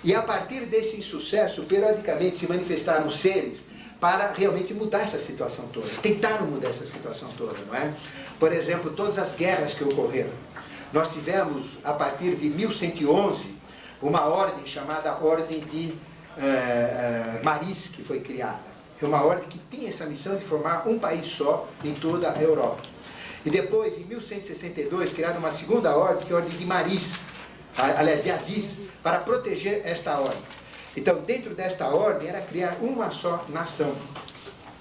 A: E a partir desse insucesso, periodicamente se manifestaram seres para realmente mudar essa situação toda. Tentaram mudar essa situação toda, não é? Por exemplo, todas as guerras que ocorreram. Nós tivemos, a partir de 1111, uma ordem chamada Ordem de Maris, que foi criada. É uma ordem que tinha essa missão de formar um país só em toda a Europa. E depois, em 1162, criaram uma segunda ordem, que é a Ordem de Maris, aliás, de Avis, para proteger esta ordem. Então, dentro desta ordem, era criar uma só nação,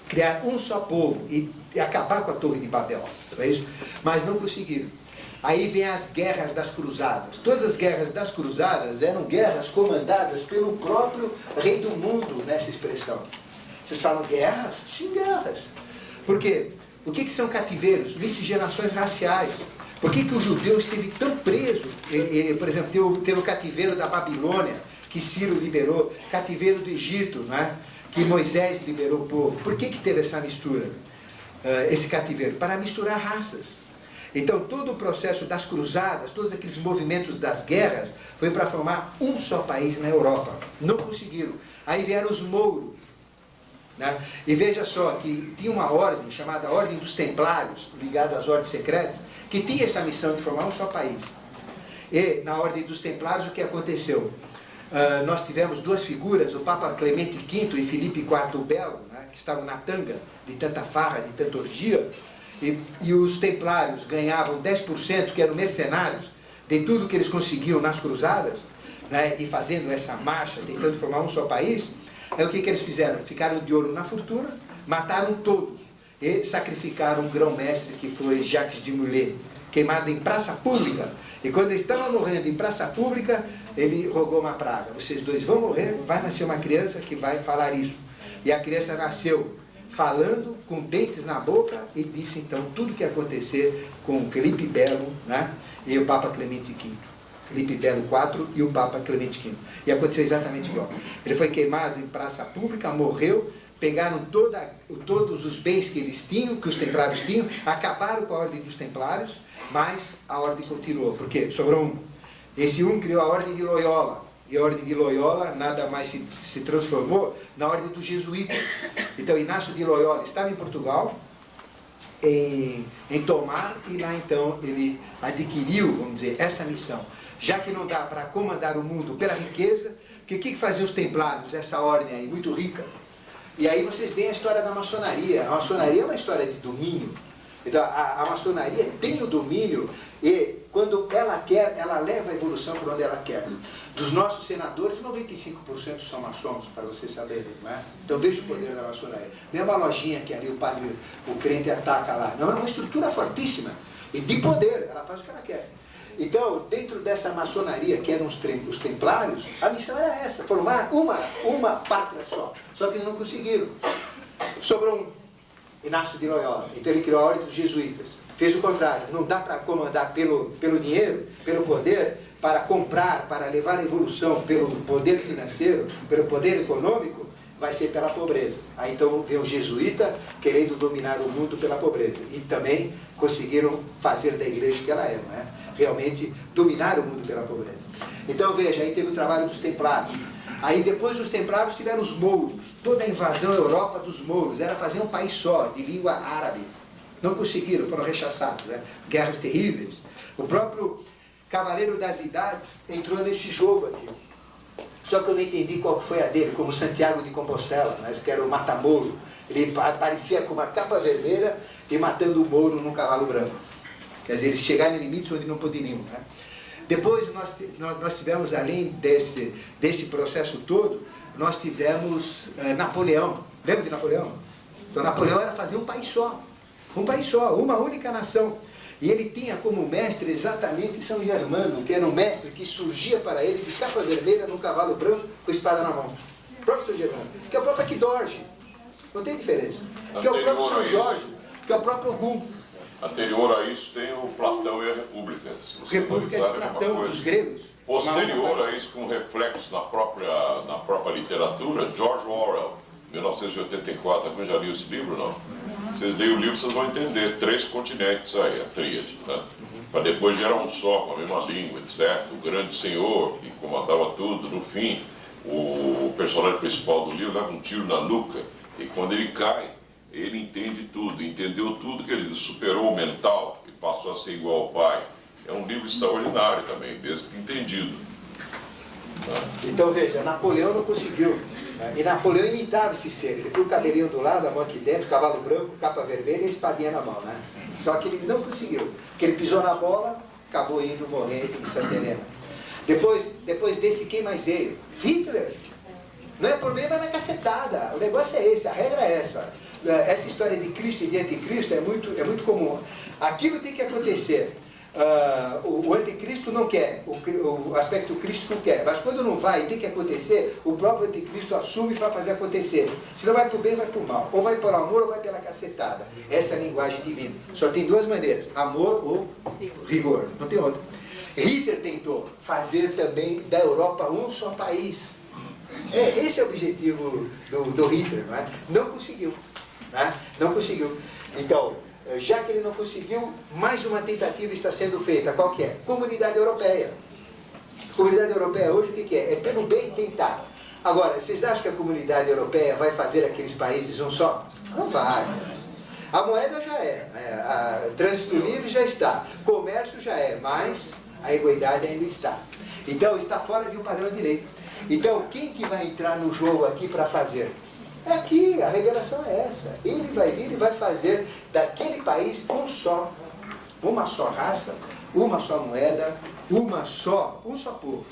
A: criar um só povo e acabar com a Torre de Babel. Não é isso? Mas não conseguiram. Aí vem as guerras das cruzadas. Todas as guerras das cruzadas eram guerras comandadas pelo próprio rei do mundo, nessa expressão. Vocês falam guerras? Sim, guerras. Por quê? O que são cativeiros? Miscigenações raciais. Por que o judeu esteve tão preso? Ele, por exemplo, teve o cativeiro da Babilônia, que Ciro liberou, cativeiro do Egito, né? Que Moisés liberou o povo. Por que teve essa mistura? Esse cativeiro? Para misturar raças. Então, todo o processo das cruzadas, todos aqueles movimentos das guerras, foi para formar um só país na Europa. Não conseguiram. Aí vieram os mouros. Né? E veja só que tinha uma ordem chamada Ordem dos Templários, ligada às ordens secretas, que tinha essa missão de formar um só país. E na Ordem dos Templários o que aconteceu? Nós tivemos duas figuras, o Papa Clemente V e Filipe IV o Belo, né, que estavam na tanga de tanta farra, de tanta orgia, e os templários ganhavam 10%, que eram mercenários, de tudo que eles conseguiam nas cruzadas, né, e fazendo essa marcha, tentando formar um só país. Aí o que eles fizeram? Ficaram de olho na fortuna, mataram todos e sacrificaram um grão-mestre que foi Jacques de Molay, queimado em praça pública. E quando ele estava morrendo em praça pública, ele rogou uma praga: vocês dois vão morrer, vai nascer uma criança que vai falar isso. E a criança nasceu falando, com dentes na boca, e disse então tudo o que ia acontecer com Felipe Belo, né, e o Papa Clemente V. Felipe Belo IV e o Papa Clemente V. E aconteceu exatamente igual. Ele foi queimado em praça pública, morreu, pegaram todos os bens que eles tinham, que os templários tinham, acabaram com a ordem dos templários, mas a ordem continuou, porque sobrou um. Esse um criou a ordem de Loyola, e a ordem de Loyola nada mais se transformou na ordem dos jesuítas. Então Inácio de Loyola estava em Portugal, em Tomar, e lá então ele adquiriu, vamos dizer, essa missão. Já que não dá para comandar o mundo pela riqueza, o que faziam os templários, essa ordem aí, muito rica? E aí vocês veem a história da maçonaria. A maçonaria é uma história de domínio. Então a maçonaria tem o domínio, e quando ela quer, ela leva a evolução para onde ela quer. Dos nossos senadores, 95% são maçons, para vocês saberem, não é? Então veja o poder da maçonaria. Não é uma lojinha que ali o crente ataca lá. Não, é uma estrutura fortíssima e de poder. Ela faz o que ela quer. Então, dentro dessa maçonaria, que eram os templários, a missão era essa: formar uma pátria só que eles não conseguiram. Sobrou um, Inácio de Loyola. Então ele criou a ordem dos jesuítas. Fez o contrário: não dá para comandar pelo dinheiro, pelo poder, para comprar, para levar a evolução pelo poder financeiro, pelo poder econômico, vai ser pela pobreza. Aí então vem o jesuíta querendo dominar o mundo pela pobreza. E também conseguiram fazer da igreja o que ela é, não é? Realmente dominar o mundo pela pobreza. Então veja, aí teve o trabalho dos templários. Aí depois dos templários tiveram os mouros. Toda a invasão à Europa dos mouros era fazer um país só, de língua árabe. Não conseguiram, foram rechaçados, né? Guerras terríveis. O próprio Cavaleiro das Idades entrou nesse jogo aqui. Só que eu não entendi qual foi a dele, como Santiago de Compostela, mas que era o mata-mouro. Ele aparecia com uma capa vermelha e matando o mouro num cavalo branco. Quer dizer, eles chegaram em limites onde não poderiam, né? Depois nós tivemos, além desse processo todo, nós tivemos Napoleão. Lembra de Napoleão? Então Napoleão era fazer um país só, uma única nação. E ele tinha como mestre exatamente São Germano, que era um mestre que surgia para ele de capa vermelha num cavalo branco com a espada na mão. O próprio São Germano, que é o próprio Aquidorge. Não tem diferença. Que é o próprio São Jorge, que é o próprio Ogum.
B: Anterior a isso tem o Platão e a República. Se você
A: República de Platão, dos gregos.
B: Posterior a isso, com reflexos na própria literatura, George Orwell, 1984. Alguém já leu esse livro, não? Vocês leem o livro, vocês vão entender. 3 continentes aí, a tríade, né? Para depois gerar um só, com a mesma língua, etc. O grande senhor, que comandava tudo. No fim, o personagem principal do livro leva um tiro na nuca. E quando ele cai, ele entende tudo. Entendeu tudo, que ele superou o mental e passou a ser igual ao pai. É um livro extraordinário também, desde que entendido.
A: Então veja, Napoleão não conseguiu. E Napoleão imitava esse ser. Ele põe o cabelinho do lado, a mão aqui dentro, cavalo branco, capa vermelha e a espadinha na mão, né? Só que ele não conseguiu. Porque ele pisou na bola, acabou indo morrer em Santa Helena. Depois desse, quem mais veio? Hitler. Não é problema na cacetada. O negócio é esse, a regra é essa. Essa história de Cristo e de anticristo é muito comum. Aquilo tem que acontecer. O anticristo não quer, o aspecto crístico quer, mas quando não vai e tem que acontecer, o próprio anticristo assume para fazer acontecer. Se não vai para o bem, vai para o mal. Ou vai pelo amor ou vai pela cacetada. Essa é a linguagem divina. Só tem 2 maneiras, amor ou rigor. Não tem outra. Hitler tentou fazer também da Europa um só país. Esse é o objetivo do Hitler, não é? Não conseguiu. Né? Não conseguiu. Então, já que ele não conseguiu, mais uma tentativa está sendo feita. Qual que é? Comunidade Europeia. Comunidade Europeia hoje o que é? É pelo bem tentar. Agora, vocês acham que a Comunidade Europeia vai fazer aqueles países um só? Não vai. A moeda já é, a trânsito livre já está, comércio já é, mas a igualdade ainda está. Então está fora de um padrão de lei. Então quem que vai entrar no jogo aqui para fazer? É aqui, a revelação é essa. Ele vai vir e vai fazer daquele país um só, uma só raça, uma só moeda, um só povo.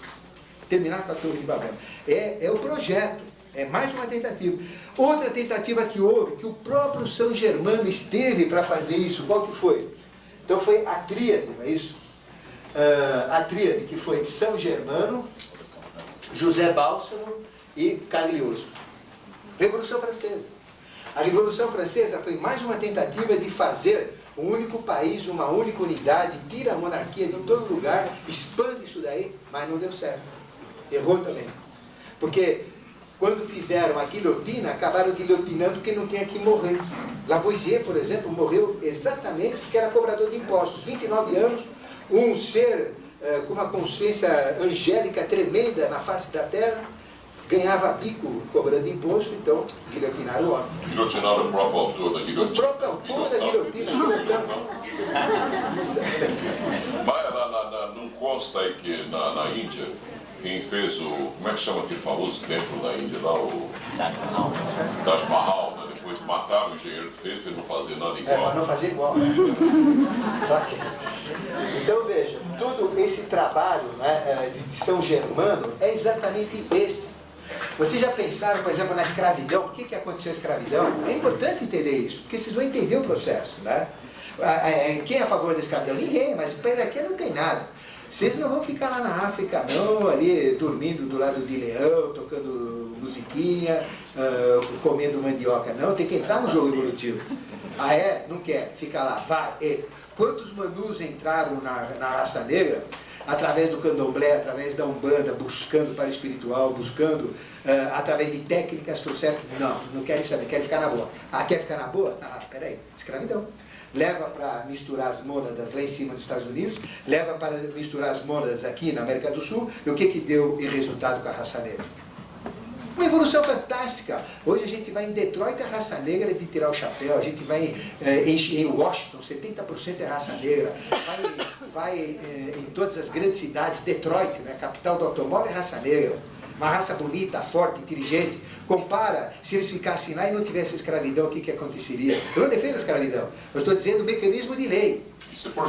A: Terminar com a Torre de Babel. É o projeto, é mais uma tentativa. Outra tentativa que houve, que o próprio São Germano esteve para fazer isso, qual que foi? Então foi a tríade, não é isso? A tríade que foi São Germano, José Bálsamo e Cagliostro. Revolução Francesa. A Revolução Francesa foi mais uma tentativa de fazer um único país, uma única unidade, tira a monarquia de todo lugar, expande isso daí, mas não deu certo. Errou também. Porque quando fizeram a guilhotina, acabaram guilhotinando quem não tinha que morrer. Lavoisier, por exemplo, morreu exatamente porque era cobrador de impostos. 29 anos, um ser com uma consciência angélica tremenda na face da terra, ganhava bico cobrando imposto, então guilhotinaram o homem.
B: Guilhotinaram o próprio autor da guilhotina.
A: O próprio autor da guilhotina,
B: Mas não consta aí que na Índia, quem fez como é que chama aquele famoso templo da Índia lá, o Taj Mahal, né? Depois mataram o engenheiro que fez para ele não fazer nada igual.
A: Mas não fazer igual. Sabe? Então veja, todo esse trabalho, né, de São Germano é exatamente esse. Vocês já pensaram, por exemplo, na escravidão? Por que aconteceu a escravidão? É importante entender isso, porque vocês vão entender o processo, né? Quem é a favor da escravidão? Ninguém, mas para aqui não tem nada. Vocês não vão ficar lá na África, não, ali dormindo do lado de leão, tocando musiquinha, comendo mandioca, não. Tem que entrar no jogo evolutivo. Ah, é? Não quer? Fica lá, vai. Quantos manus entraram na raça negra? através do candomblé, através da umbanda, buscando para o espiritual, buscando através de técnicas trouxeram. Não, não querem saber, querem ficar na boa. Ah, quer ficar na boa? Ah, peraí, escravidão. Leva para misturar as mônadas lá em cima dos Estados Unidos, leva para misturar as mônadas aqui na América do Sul, e o que deu em resultado com a raça negra? Uma evolução fantástica. Hoje a gente vai em Detroit, a raça negra é de tirar o chapéu. A gente vai em Washington, 70% é raça negra. Vai em todas as grandes cidades, Detroit, né, capital do automóvel, é raça negra. Uma raça bonita, forte, inteligente. Compara, se eles ficassem lá e não tivesse escravidão, o que aconteceria? Eu não defendo a escravidão. Eu estou dizendo o mecanismo de lei.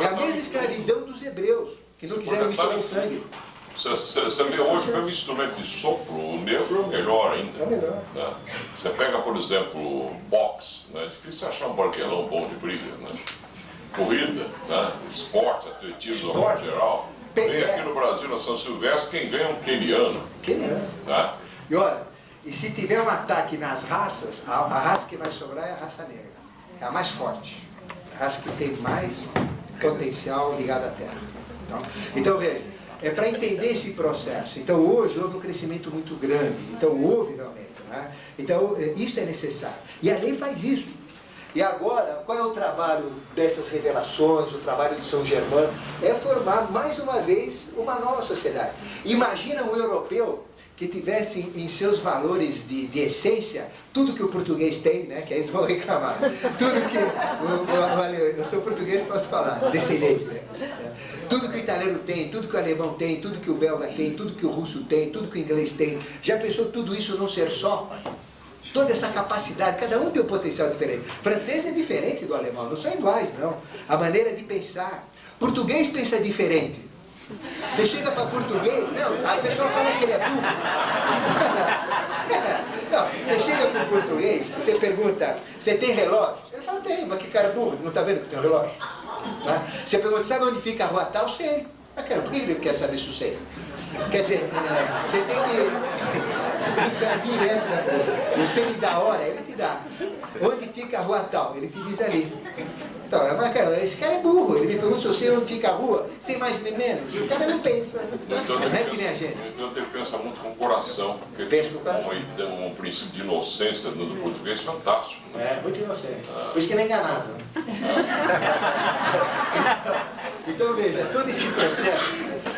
A: É a mesma escravidão dos hebreus, que não quiseram misturar o sangue.
B: Você vê hoje, pelo instrumento de sopro, o negro é melhor ainda.
A: É melhor.
B: Né? Você pega, por exemplo, boxe, né? É difícil achar um barquelão bom de briga. Né? Corrida, né? Esporte, atletismo, no modo geral. Vem aqui no Brasil, na São Silvestre, quem ganha é um queniano.
A: Queniano.
B: Tá?
A: E olha, e se tiver um ataque nas raças, a raça que vai sobrar é a raça negra. É a mais forte. A raça que tem mais potencial ligado à terra. Então veja, é para entender esse processo. Então hoje houve um crescimento muito grande. Então houve realmente. Né? Então isso é necessário. E a lei faz isso. E agora, qual é o trabalho dessas revelações, o trabalho de São Germano? É formar mais uma vez uma nova sociedade. Imagina um europeu que tivesse em seus valores de essência tudo que o português tem, né? Que eles vão reclamar. Tudo que eu sou português, posso falar, descendente. Né? Tudo que o italiano tem, tudo que o alemão tem, tudo que o belga tem, tudo que o russo tem, tudo que o inglês tem. Já pensou tudo isso num ser só? Toda essa capacidade, cada um tem um potencial diferente. Francês é diferente do alemão, não são iguais, não. A maneira de pensar. Português pensa diferente. Você chega para português, não, a pessoa fala que ele é burro. Não, você chega para o português, você pergunta, você tem relógio? Ele fala, tem, mas que cara burro, não está vendo que tem um relógio? Você pergunta, sabe onde fica a rua tal? Sei. Mas cara, por que ele quer saber se eu sei? Quer dizer, você tem que ir direto, você me dá a hora, ele te dá. Onde fica a rua tal? Ele te diz ali. Então, mas, cara, esse cara é burro, ele me pergunta se eu sei onde fica a rua, sem mais nem menos. O cara não pensa.
B: Então,
A: não é que nem a gente.
B: Então ele pensa muito com o coração, porque
A: pensa com o coração.
B: Tem um princípio de inocência do português fantástico. Né?
A: É, muito inocente. Por isso que ele é enganado. Então veja, todo esse processo,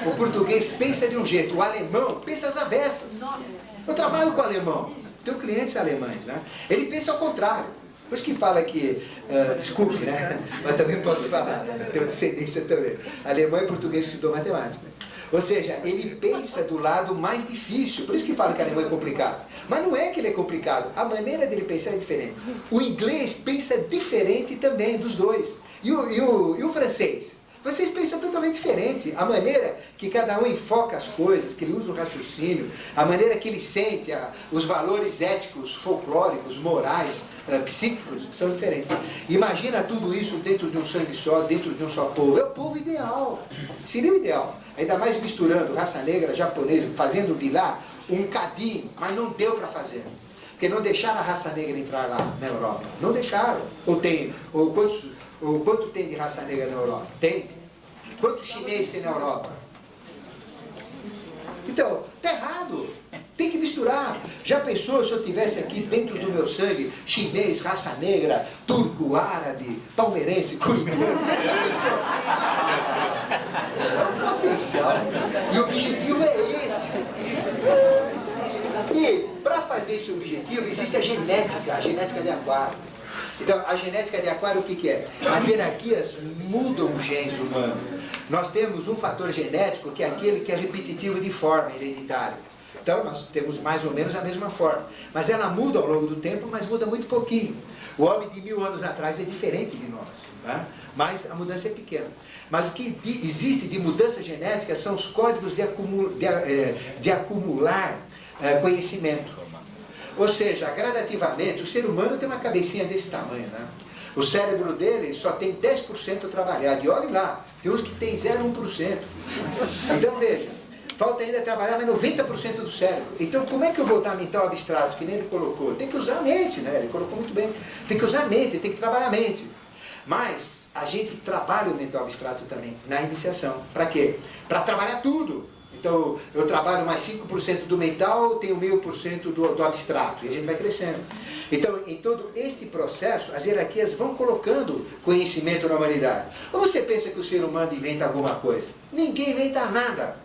A: o português pensa de um jeito, o alemão pensa às avessas. Eu trabalho com o alemão, tenho clientes alemães, né? Ele pensa ao contrário. Por isso que fala que, desculpe, né? Mas também posso falar, né? Tenho descendência também. Alemão e português que estudou matemática. Ou seja, ele pensa do lado mais difícil, por isso que fala que alemão é complicado. Mas não é que ele é complicado, a maneira dele pensar é diferente. O inglês pensa diferente também dos dois. E o francês? Vocês pensam totalmente diferente. A maneira que cada um enfoca as coisas, que ele usa o raciocínio, a maneira que ele sente, os valores éticos, folclóricos, morais, psíquicos, são diferentes. Imagina tudo isso dentro de um sangue só, dentro de um só povo. É o povo ideal. Seria o ideal. Ainda mais misturando raça negra, japonesa, fazendo de lá um cadinho, mas não deu para fazer. Porque não deixaram a raça negra entrar lá na Europa. Não deixaram. Quanto tem de raça negra na Europa? Tem. Quantos chineses tem na Europa? Então, está errado. Tem que misturar. Já pensou se eu tivesse aqui dentro do meu sangue chinês, raça negra, turco, árabe, palmeirense, corintiano? Já pensou? É um potencial. E o objetivo é esse. E para fazer esse objetivo existe a genética de aquário. Então, a genética de aquário o que é? As hierarquias mudam os genes humanos. Nós temos um fator genético que é aquele que é repetitivo de forma, hereditário. Então, nós temos mais ou menos a mesma forma. Mas ela muda ao longo do tempo, mas muda muito pouquinho. O homem de 1000 anos atrás é diferente de nós, tá? Mas a mudança é pequena. Mas o que existe de mudança genética são os códigos de acumular conhecimento. Ou seja, gradativamente, o ser humano tem uma cabecinha desse tamanho, né? O cérebro dele só tem 10% trabalhado. E olhe lá, tem uns que tem 0,1%. Então veja, falta ainda trabalhar mais 90% do cérebro. Então como é que eu vou dar mental abstrato, que nem ele colocou? Tem que usar a mente, né? Ele colocou muito bem. Tem que usar a mente, tem que trabalhar a mente. Mas a gente trabalha o mental abstrato também na iniciação. Para quê? Para trabalhar tudo. Então, eu trabalho mais 5% do mental, tenho 1000% do abstrato, e a gente vai crescendo. Então, em todo este processo, as hierarquias vão colocando conhecimento na humanidade. Ou você pensa que o ser humano inventa alguma coisa? Ninguém inventa nada.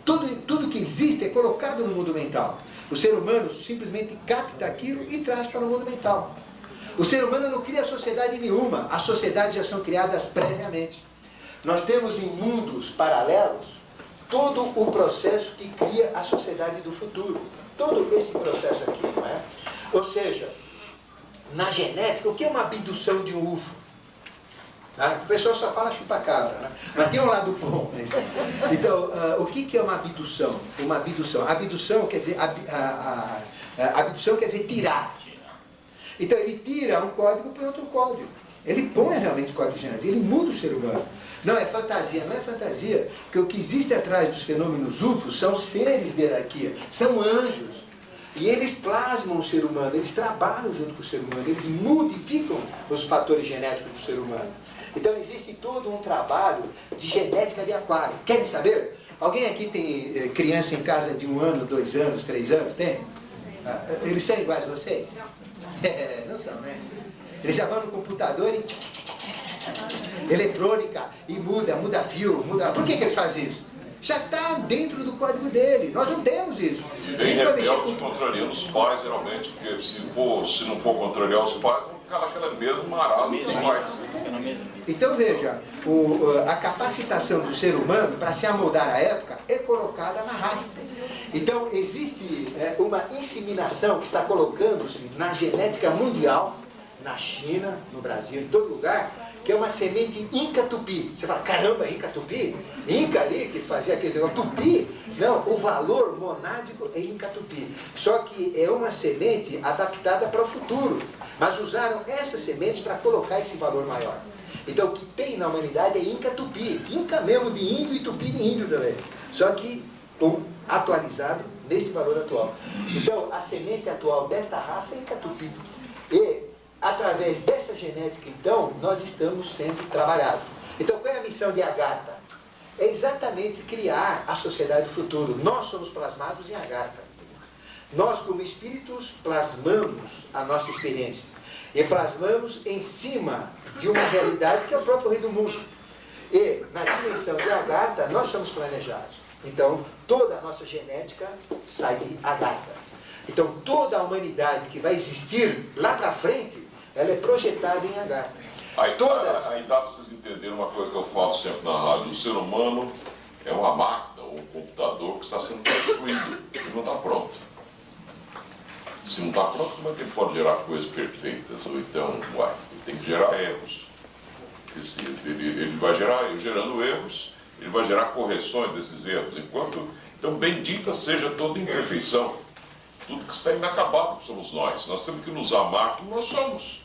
A: Tudo que existe é colocado no mundo mental. O ser humano simplesmente capta aquilo e traz para o mundo mental. O ser humano não cria sociedade nenhuma, as sociedades já são criadas previamente. Nós temos em mundos paralelos todo o processo que cria a sociedade do futuro. Todo esse processo aqui, não é? Ou seja, na genética, o que é uma abdução de um UFO? O pessoal só fala chupa-cabra, né? Mas tem um lado bom nesse. Então, o que é uma abdução? Uma abdução. Abdução quer dizer, abdução quer dizer tirar. Então, ele tira um código para outro código. Ele põe realmente o código genético, ele muda o ser humano. Não é fantasia, não é fantasia, porque o que existe atrás dos fenômenos UFOs são seres de hierarquia, são anjos. E eles plasmam o ser humano, eles trabalham junto com o ser humano, eles modificam os fatores genéticos do ser humano. Então existe todo um trabalho de genética de aquário. Querem saber? Alguém aqui tem criança em casa de 1 ano, 2 anos, 3 anos? Tem? Eles são iguais a vocês? Não são, né? Eles já vão no computador e... eletrônica, e muda fio, muda... Por que eles fazem isso? Já está dentro do código dele. Nós não temos isso.
B: Bem rebelde, contrariando os pais, geralmente, porque se não for contrariar os pais, vão ficar naquela mesma marada dos pais.
A: Então veja, a capacitação do ser humano para se amoldar à época é colocada na raça. Então existe uma inseminação que está colocando-se na genética mundial, na China, no Brasil, em todo lugar, que é uma semente Inca Tupi. Você fala, caramba, Inca Tupi? Inca ali que fazia aquele negócio, Tupi? Não, o valor monádico é Inca Tupi. Só que é uma semente adaptada para o futuro. Mas usaram essas sementes para colocar esse valor maior. Então o que tem na humanidade é Inca Tupi. Inca mesmo de índio e Tupi de índio também. Só que atualizado nesse valor atual. Então a semente atual desta raça é Inca Tupi. E através dessa genética, então, nós estamos sendo trabalhados. Então, qual é a missão de Agartha? É exatamente criar a sociedade do futuro. Nós somos plasmados em Agartha. Nós, como espíritos, plasmamos a nossa experiência. E plasmamos em cima de uma realidade que é o próprio Rei do Mundo. E, na dimensão de Agartha, nós somos planejados. Então, toda a nossa genética sai de Agartha. Então, toda a humanidade que vai existir lá para frente, ela é projetada em Agartha.
B: Aí dá para vocês entenderem uma coisa que eu falo sempre na rádio. O ser humano é uma máquina, um computador que está sendo construído. Ele não está pronto. Se não está pronto, como é que ele pode gerar coisas perfeitas? Ou então, ele tem que gerar erros. Ele vai gerando erros, ele vai gerar correções desses erros. Então, bendita seja toda imperfeição. Tudo que está inacabado somos nós. Nós temos que nos amar como nós somos.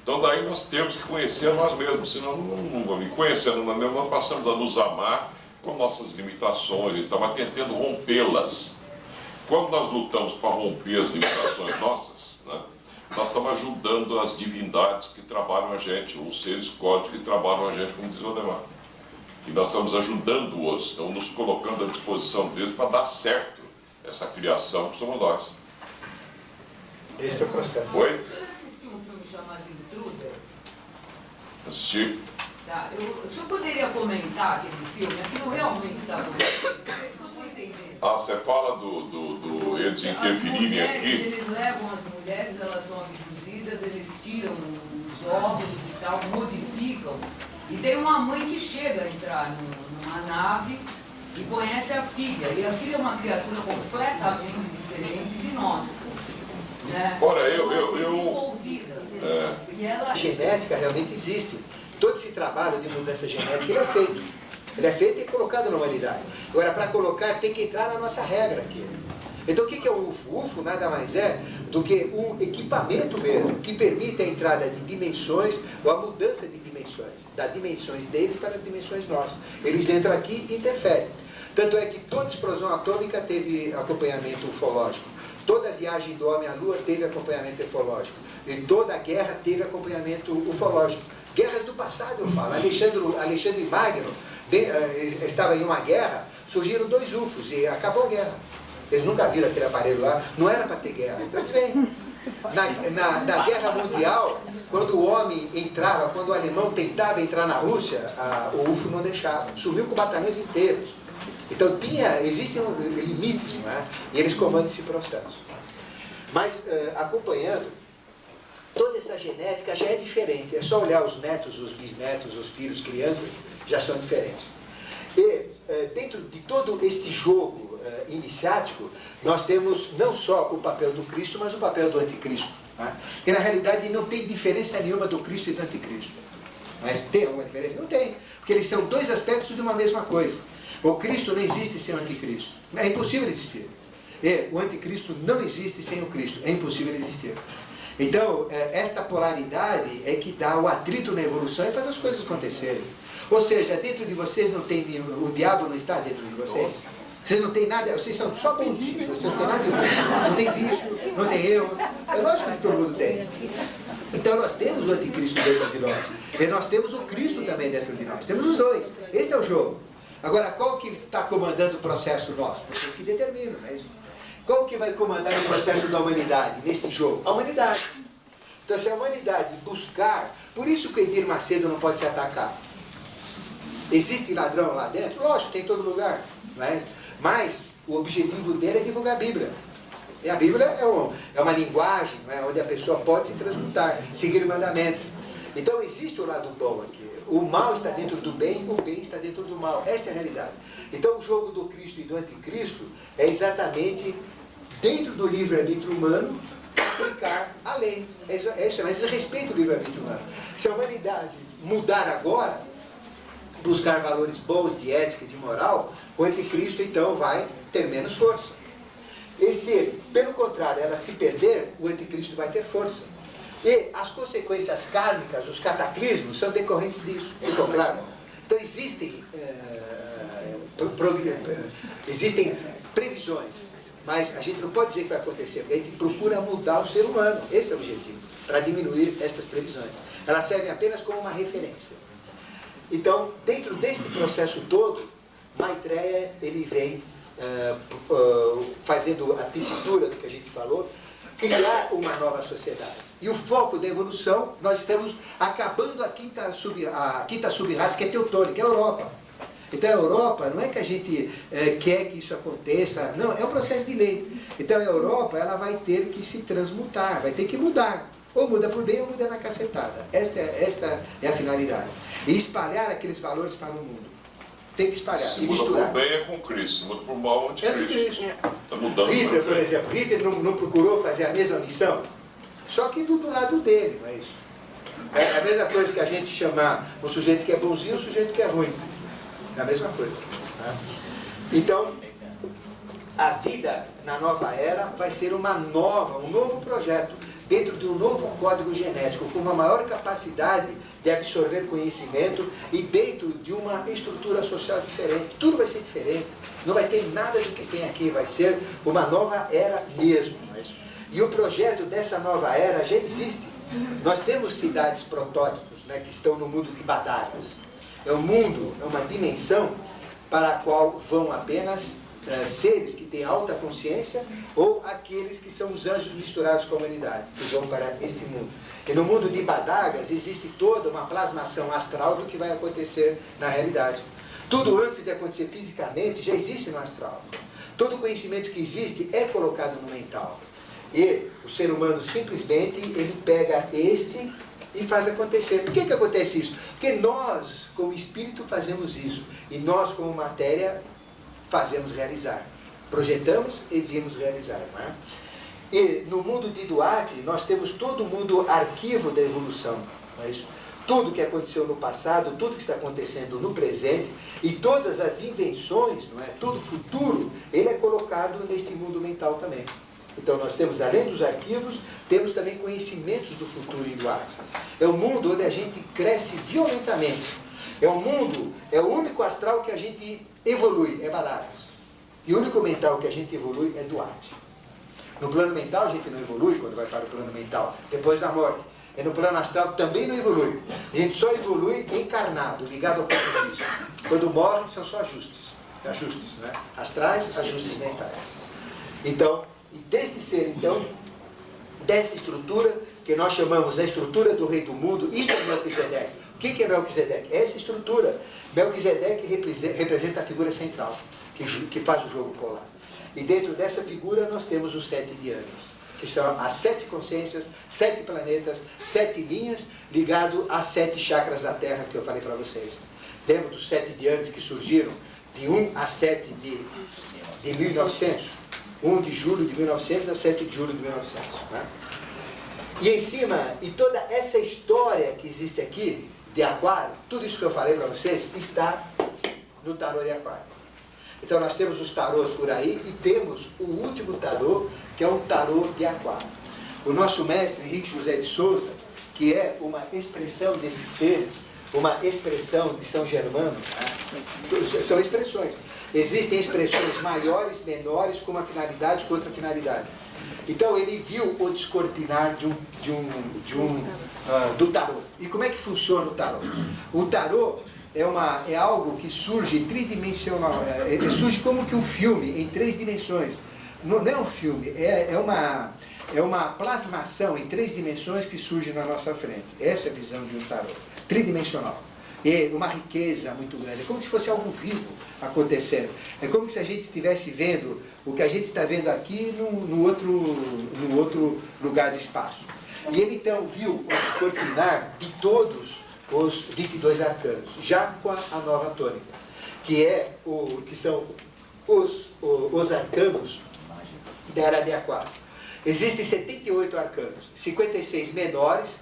B: Então daí nós temos que conhecer nós mesmos. Senão não vamos conhecendo nós mesmos, nós passamos a nos amar com nossas limitações, então, mas tentando rompê-las. Quando nós lutamos para romper as limitações nossas, né, nós estamos ajudando as divindades que trabalham a gente, os seres cósmicos que trabalham a gente, como diz o Ademar. E nós estamos ajudando-os, estamos nos colocando à disposição deles para dar certo essa criação que somos nós.
A: Esse é o processo.
B: Foi?
C: O senhor assistiu um filme chamado Intruders?
B: Assisti.
C: Tá, o senhor poderia comentar aquele filme? Aquilo realmente está acontecendo? É isso que eu estou entendendo.
B: Você fala eles interferirem aqui?
C: Eles levam as mulheres, elas são abduzidas, eles tiram os óvulos e tal, modificam. E tem uma mãe que chega a entrar numa nave e conhece a filha. E a filha é uma criatura completamente diferente de nós. Né?
B: Ora,
A: A genética realmente existe. Todo esse trabalho de mudança genética, ele é feito. Ele é feito e colocado na humanidade. Agora, para colocar, tem que entrar na nossa regra aqui. Então, o que é o UFO? O UFO nada mais é do que um equipamento mesmo, que permite a entrada de dimensões, ou a mudança de dimensões, das dimensões deles para as dimensões nossas. Eles entram aqui e interferem. Tanto é que toda explosão atômica teve acompanhamento ufológico. Toda viagem do homem à Lua teve acompanhamento ufológico. E toda guerra teve acompanhamento ufológico. Guerras do passado, eu falo. Alexandre Magno estava em uma guerra, surgiram 2 UFOs e acabou a guerra. Eles nunca viram aquele aparelho lá, não era para ter guerra. Então, bem, na Guerra Mundial, quando o homem entrava, quando o alemão tentava entrar na Rússia, o UFO não deixava, sumiu com batalhões inteiros. Então existem limites, não é? E eles comandam esse processo. Mas, acompanhando, toda essa genética já é diferente. É só olhar os netos, os bisnetos, os filhos, crianças, já são diferentes. E dentro de todo este jogo iniciático, nós temos não só o papel do Cristo, mas o papel do anticristo. Né? Que na realidade não tem diferença nenhuma do Cristo e do anticristo. Mas tem alguma diferença? Não tem. Porque eles são 2 aspectos de uma mesma coisa. O Cristo não existe sem o anticristo. É impossível existir. E o anticristo não existe sem o Cristo. É impossível existir. Então, esta polaridade é que dá o atrito na evolução e faz as coisas acontecerem. Ou seja, dentro de vocês não tem o diabo não está dentro de vocês. Vocês não tem nada, vocês são só bonzinhos, vocês não tem nada de ruim. Não tem vício, não tem erro. É lógico que todo mundo tem. Então nós temos o anticristo dentro de nós. E nós temos o Cristo também dentro de nós. Temos os 2. Esse é o jogo. Agora, qual que está comandando o processo nosso? Vocês que determinam, não é isso? Qual que vai comandar o processo da humanidade nesse jogo? A humanidade. Então, se a humanidade buscar... Por isso que o Edir Macedo não pode se atacar. Existe ladrão lá dentro? Lógico, tem em todo lugar. Não é? Mas o objetivo dele é divulgar a Bíblia. E a Bíblia é uma linguagem, não é? Onde a pessoa pode se transmutar, seguir o mandamento. Então, existe o lado bom aqui. O mal está dentro do bem, o bem está dentro do mal. Essa é a realidade. Então, o jogo do Cristo e do anticristo é exatamente dentro do livre-arbítrio humano aplicar a lei. Mas respeita o livre-arbítrio humano. Se a humanidade mudar agora, buscar valores bons de ética e de moral, o anticristo então vai ter menos força. E se, pelo contrário, ela se perder, o anticristo vai ter força. E as consequências kármicas, os cataclismos, são decorrentes disso. Ficou claro? Então existem previsões, mas a gente não pode dizer que vai acontecer, porque a gente procura mudar o ser humano. Esse é o objetivo, para diminuir estas previsões. Elas servem apenas como uma referência. Então, dentro desse processo todo, Maitreya, ele vem fazendo a tessitura do que a gente falou, criar uma nova sociedade. E o foco da evolução, nós estamos acabando a quinta sub-raça, que é teutônica, que é a Europa. Então a Europa, não é que a gente quer que isso aconteça, não, é um processo de lei. Então a Europa, ela vai ter que se transmutar, vai ter que mudar. Ou muda por bem ou muda na cacetada. Essa é a finalidade. E espalhar aqueles valores para o mundo. Tem que espalhar
B: se
A: e misturar.
B: Se muda por bem é com Cristo, se muda por mal é anticristo. Está mudando.
A: Hitler, por exemplo, Hitler não procurou fazer a mesma missão, só que do lado dele, não é isso? É a mesma coisa que a gente chamar um sujeito que é bonzinho e um sujeito que é ruim. É a mesma coisa. Tá? Então, a vida na nova era vai ser um novo projeto, dentro de um novo código genético, com uma maior capacidade de absorver conhecimento e dentro de uma estrutura social diferente. Tudo vai ser diferente. Não vai ter nada do que tem aqui. Vai ser uma nova era mesmo. E o projeto dessa nova era já existe. Nós temos cidades protótipos, né, que estão no mundo de Badagas. É um mundo, é uma dimensão para a qual vão apenas seres que têm alta consciência ou aqueles que são os anjos misturados com a humanidade, que vão para esse mundo. E no mundo de Badagas existe toda uma plasmação astral do que vai acontecer na realidade. Tudo antes de acontecer fisicamente já existe no astral. Todo conhecimento que existe é colocado no mental. E o ser humano simplesmente ele pega este e faz acontecer. Por que acontece isso? Porque nós, como espírito, fazemos isso. E nós, como matéria, fazemos realizar. Projetamos e vimos realizar. Não é? E no mundo de Duarte, nós temos todo o mundo arquivo da evolução. Não é isso? Tudo que aconteceu no passado, tudo que está acontecendo no presente, e todas as invenções, não é? Todo o futuro, ele é colocado nesse mundo mental também. Então nós temos, além dos arquivos, temos também conhecimentos do futuro em Duarte. É um mundo onde a gente cresce violentamente. É um mundo, é o único astral que a gente evolui, é Badagas. E o único mental que a gente evolui é Duarte. No plano mental a gente não evolui quando vai para o plano mental, depois da morte. é no plano astral que também não evolui. A gente só evolui encarnado, ligado ao corpo físico. Quando morre, são só ajustes, né? Astrais, ajustes mentais. Então, e desse ser, então, dessa estrutura, que nós chamamos a estrutura do rei do mundo, isso é Melquisedeque. O que é Melquisedeque? Essa estrutura. Melquisedeque representa a figura central, que faz o jogo polar. E dentro dessa figura nós temos os 7 Dhyanas, que são as 7 consciências, 7 planetas, 7 linhas, ligado às 7 chakras da Terra que eu falei para vocês. Lembra dos 7 Dhyanas que surgiram de 1 a 7 de 1900? 1 de julho de 1900 a 7 de julho de 1900. Né? E em cima, e toda essa história que existe aqui, de Aquário, tudo isso que eu falei para vocês, está no tarô de Aquário. Então nós temos os tarôs por aí e temos o último tarô, que é o tarô de Aquário. O nosso mestre Henrique José de Souza, que é uma expressão desses seres, uma expressão de São Germano, né? São expressões. Existem expressões maiores, menores, com uma finalidade, com outra finalidade. Então ele viu o descortinar do tarô. E como é que funciona o tarô? O tarô é algo que surge tridimensional, surge como que um filme em 3 dimensões. Não é um filme, é uma plasmação em 3 dimensões que surge na nossa frente. Essa é a visão de um tarô, tridimensional. É uma riqueza muito grande, é como se fosse algo vivo acontecendo. É como se a gente estivesse vendo o que a gente está vendo aqui no outro lugar do espaço. E ele então viu o descortinar de todos os 22 arcanos, já com a nova tônica, que são os arcanos da era de Aquário. Existem 78 arcanos, 56 menores,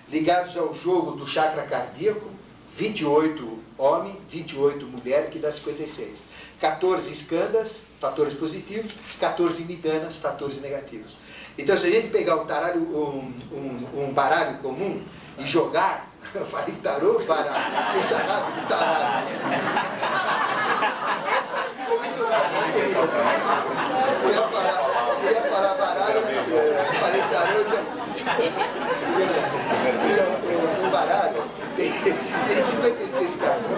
A: ligados ao jogo do chakra cardíaco, 28 homem, 28 mulher, que dá 56. 14 skandhas, fatores positivos, 14 nidanas, fatores negativos. Então, se a gente pegar um baralho comum e jogar, eu falei tarô, baralho, essa rápido de tarô. Essa ficou muito rápida. Eu ia falar baralho, eu falei tarô, um baralho tem 56 cartas.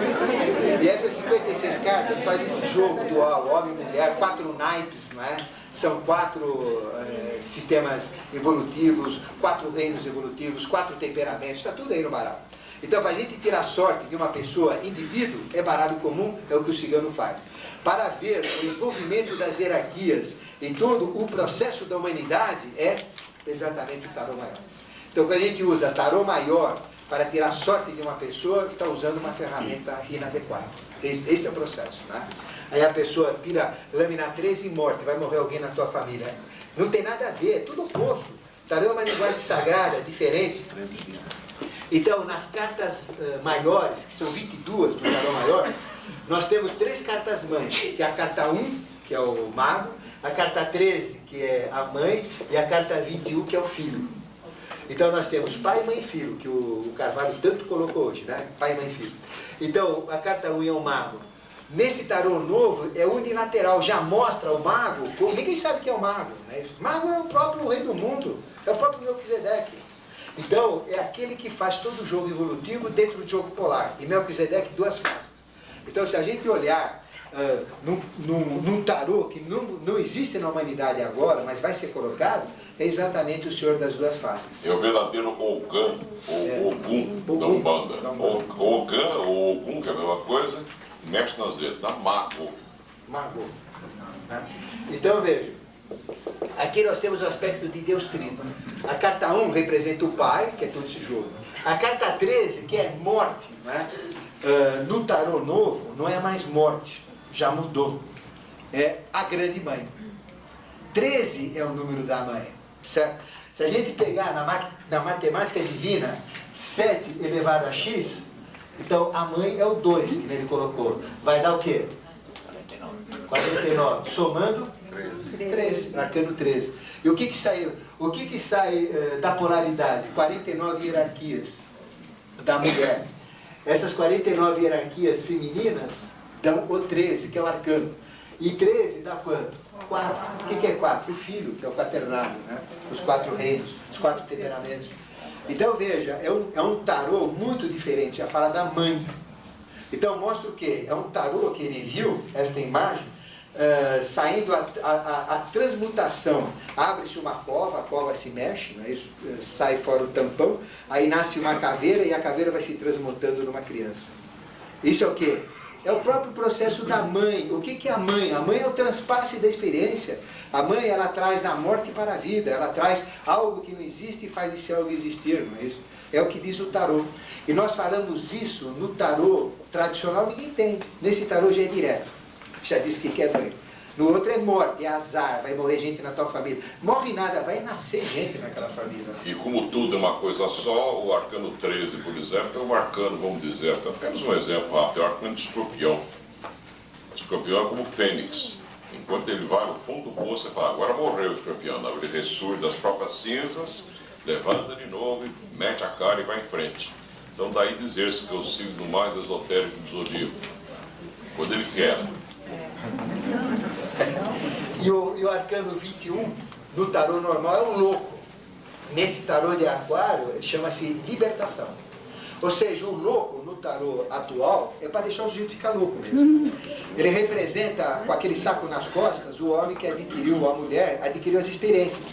A: E essas 56 cartas fazem esse jogo dual, homem e mulher, 4 naipes, não é? São 4 sistemas evolutivos, 4 reinos evolutivos, 4 temperamentos, está tudo aí no baralho. Então, para a gente tirar sorte de uma pessoa, indivíduo, é baralho comum, é o que o cigano faz. Para ver o envolvimento das hierarquias em todo o processo da humanidade, é exatamente o tarô maior. Então, quando a gente usa tarô maior para tirar sorte de uma pessoa, está usando uma ferramenta inadequada. Este é o processo, né? Aí a pessoa tira lâmina 13 e morte, vai morrer alguém na tua família. Não tem nada a ver, é tudo oposto. Tarô é uma linguagem sagrada, diferente. Então, nas cartas maiores, que são 22 do tarô maior, nós temos 3 cartas mães, que é a carta 1, que é o mago, a carta 13, que é a mãe, e a carta 21, que é o filho. Então nós temos pai, mãe e filho, que o Carvalho tanto colocou hoje, né? Pai, mãe e filho. Então, a carta 1 é o mago. Nesse tarô novo, é unilateral, já mostra o mago, ninguém sabe o que é o mago, né? O mago é o próprio rei do mundo, é o próprio Melquisedeque. Então, é aquele que faz todo o jogo evolutivo dentro do jogo polar. E Melquisedeque, 2 faces. Então, se a gente olhar num tarô que não existe na humanidade agora, mas vai ser colocado, é exatamente o Senhor das 2 faces.
B: É o verdadeiro Ogan, ou Ogum da Umbanda. Ogan ou Ogum, que é a mesma coisa, mexe nas letras, dá mago.
A: Mago. Então, veja, aqui nós temos o aspecto de Deus Trino. A carta 1 representa o Pai, que é todo esse jogo. A carta 13, que é morte, né? No tarô novo, não é mais morte, já mudou. É a grande mãe. 13 é o número da mãe, certo? Se a gente pegar na matemática divina 7 elevado a x, então a mãe é o 2 que ele colocou. Vai dar o quê? 49. Somando 13, arcano 13. E o que que saiu? O que que sai da polaridade? 49 hierarquias da mulher. Essas 49 hierarquias femininas dão o 13, que é o arcano. E 13 dá quanto? 4. O que que é 4? O filho, que é o quaternário, né? Os 4 reinos, os 4 temperamentos. Então veja, é um tarô muito diferente, já fala da mãe. Então mostra o quê? É um tarô que ele viu, esta imagem, saindo a transmutação. Abre-se uma cova, a cova se mexe, não é isso? Sai fora o tampão, aí nasce uma caveira e a caveira vai se transmutando numa criança. Isso é o quê? É o próprio processo da mãe. O que é a mãe? A mãe é o transpasse da experiência. A mãe, ela traz a morte para a vida, ela traz algo que não existe e faz esse algo existir, não é isso? É o que diz o tarô. E nós falamos isso no tarô tradicional, ninguém tem. Nesse tarô já é direto. Já diz que é mãe. No outro é morte, é azar, vai morrer gente na tua família. Morre nada, vai nascer gente naquela família.
B: E como tudo é uma coisa só, o arcano 13, por exemplo, é um arcano, vamos dizer, apenas um exemplo rápido, é o arcano de escorpião. O escorpião é como o fênix. Enquanto ele vai no fundo do poço, você fala, agora morreu o escorpião. Não, ele ressurge das próprias cinzas, levanta de novo, e mete a cara e vai em frente. Então daí dizer-se que é o signo mais esotérico do zodíaco. Quando ele quer.
A: E o arcano 21, no tarô normal, é um louco. Nesse tarô de aquário, chama-se libertação. Ou seja, o louco no tarô atual é para deixar o sujeito ficar louco mesmo. Ele representa, com aquele saco nas costas, o homem que adquiriu, ou a mulher, adquiriu as experiências.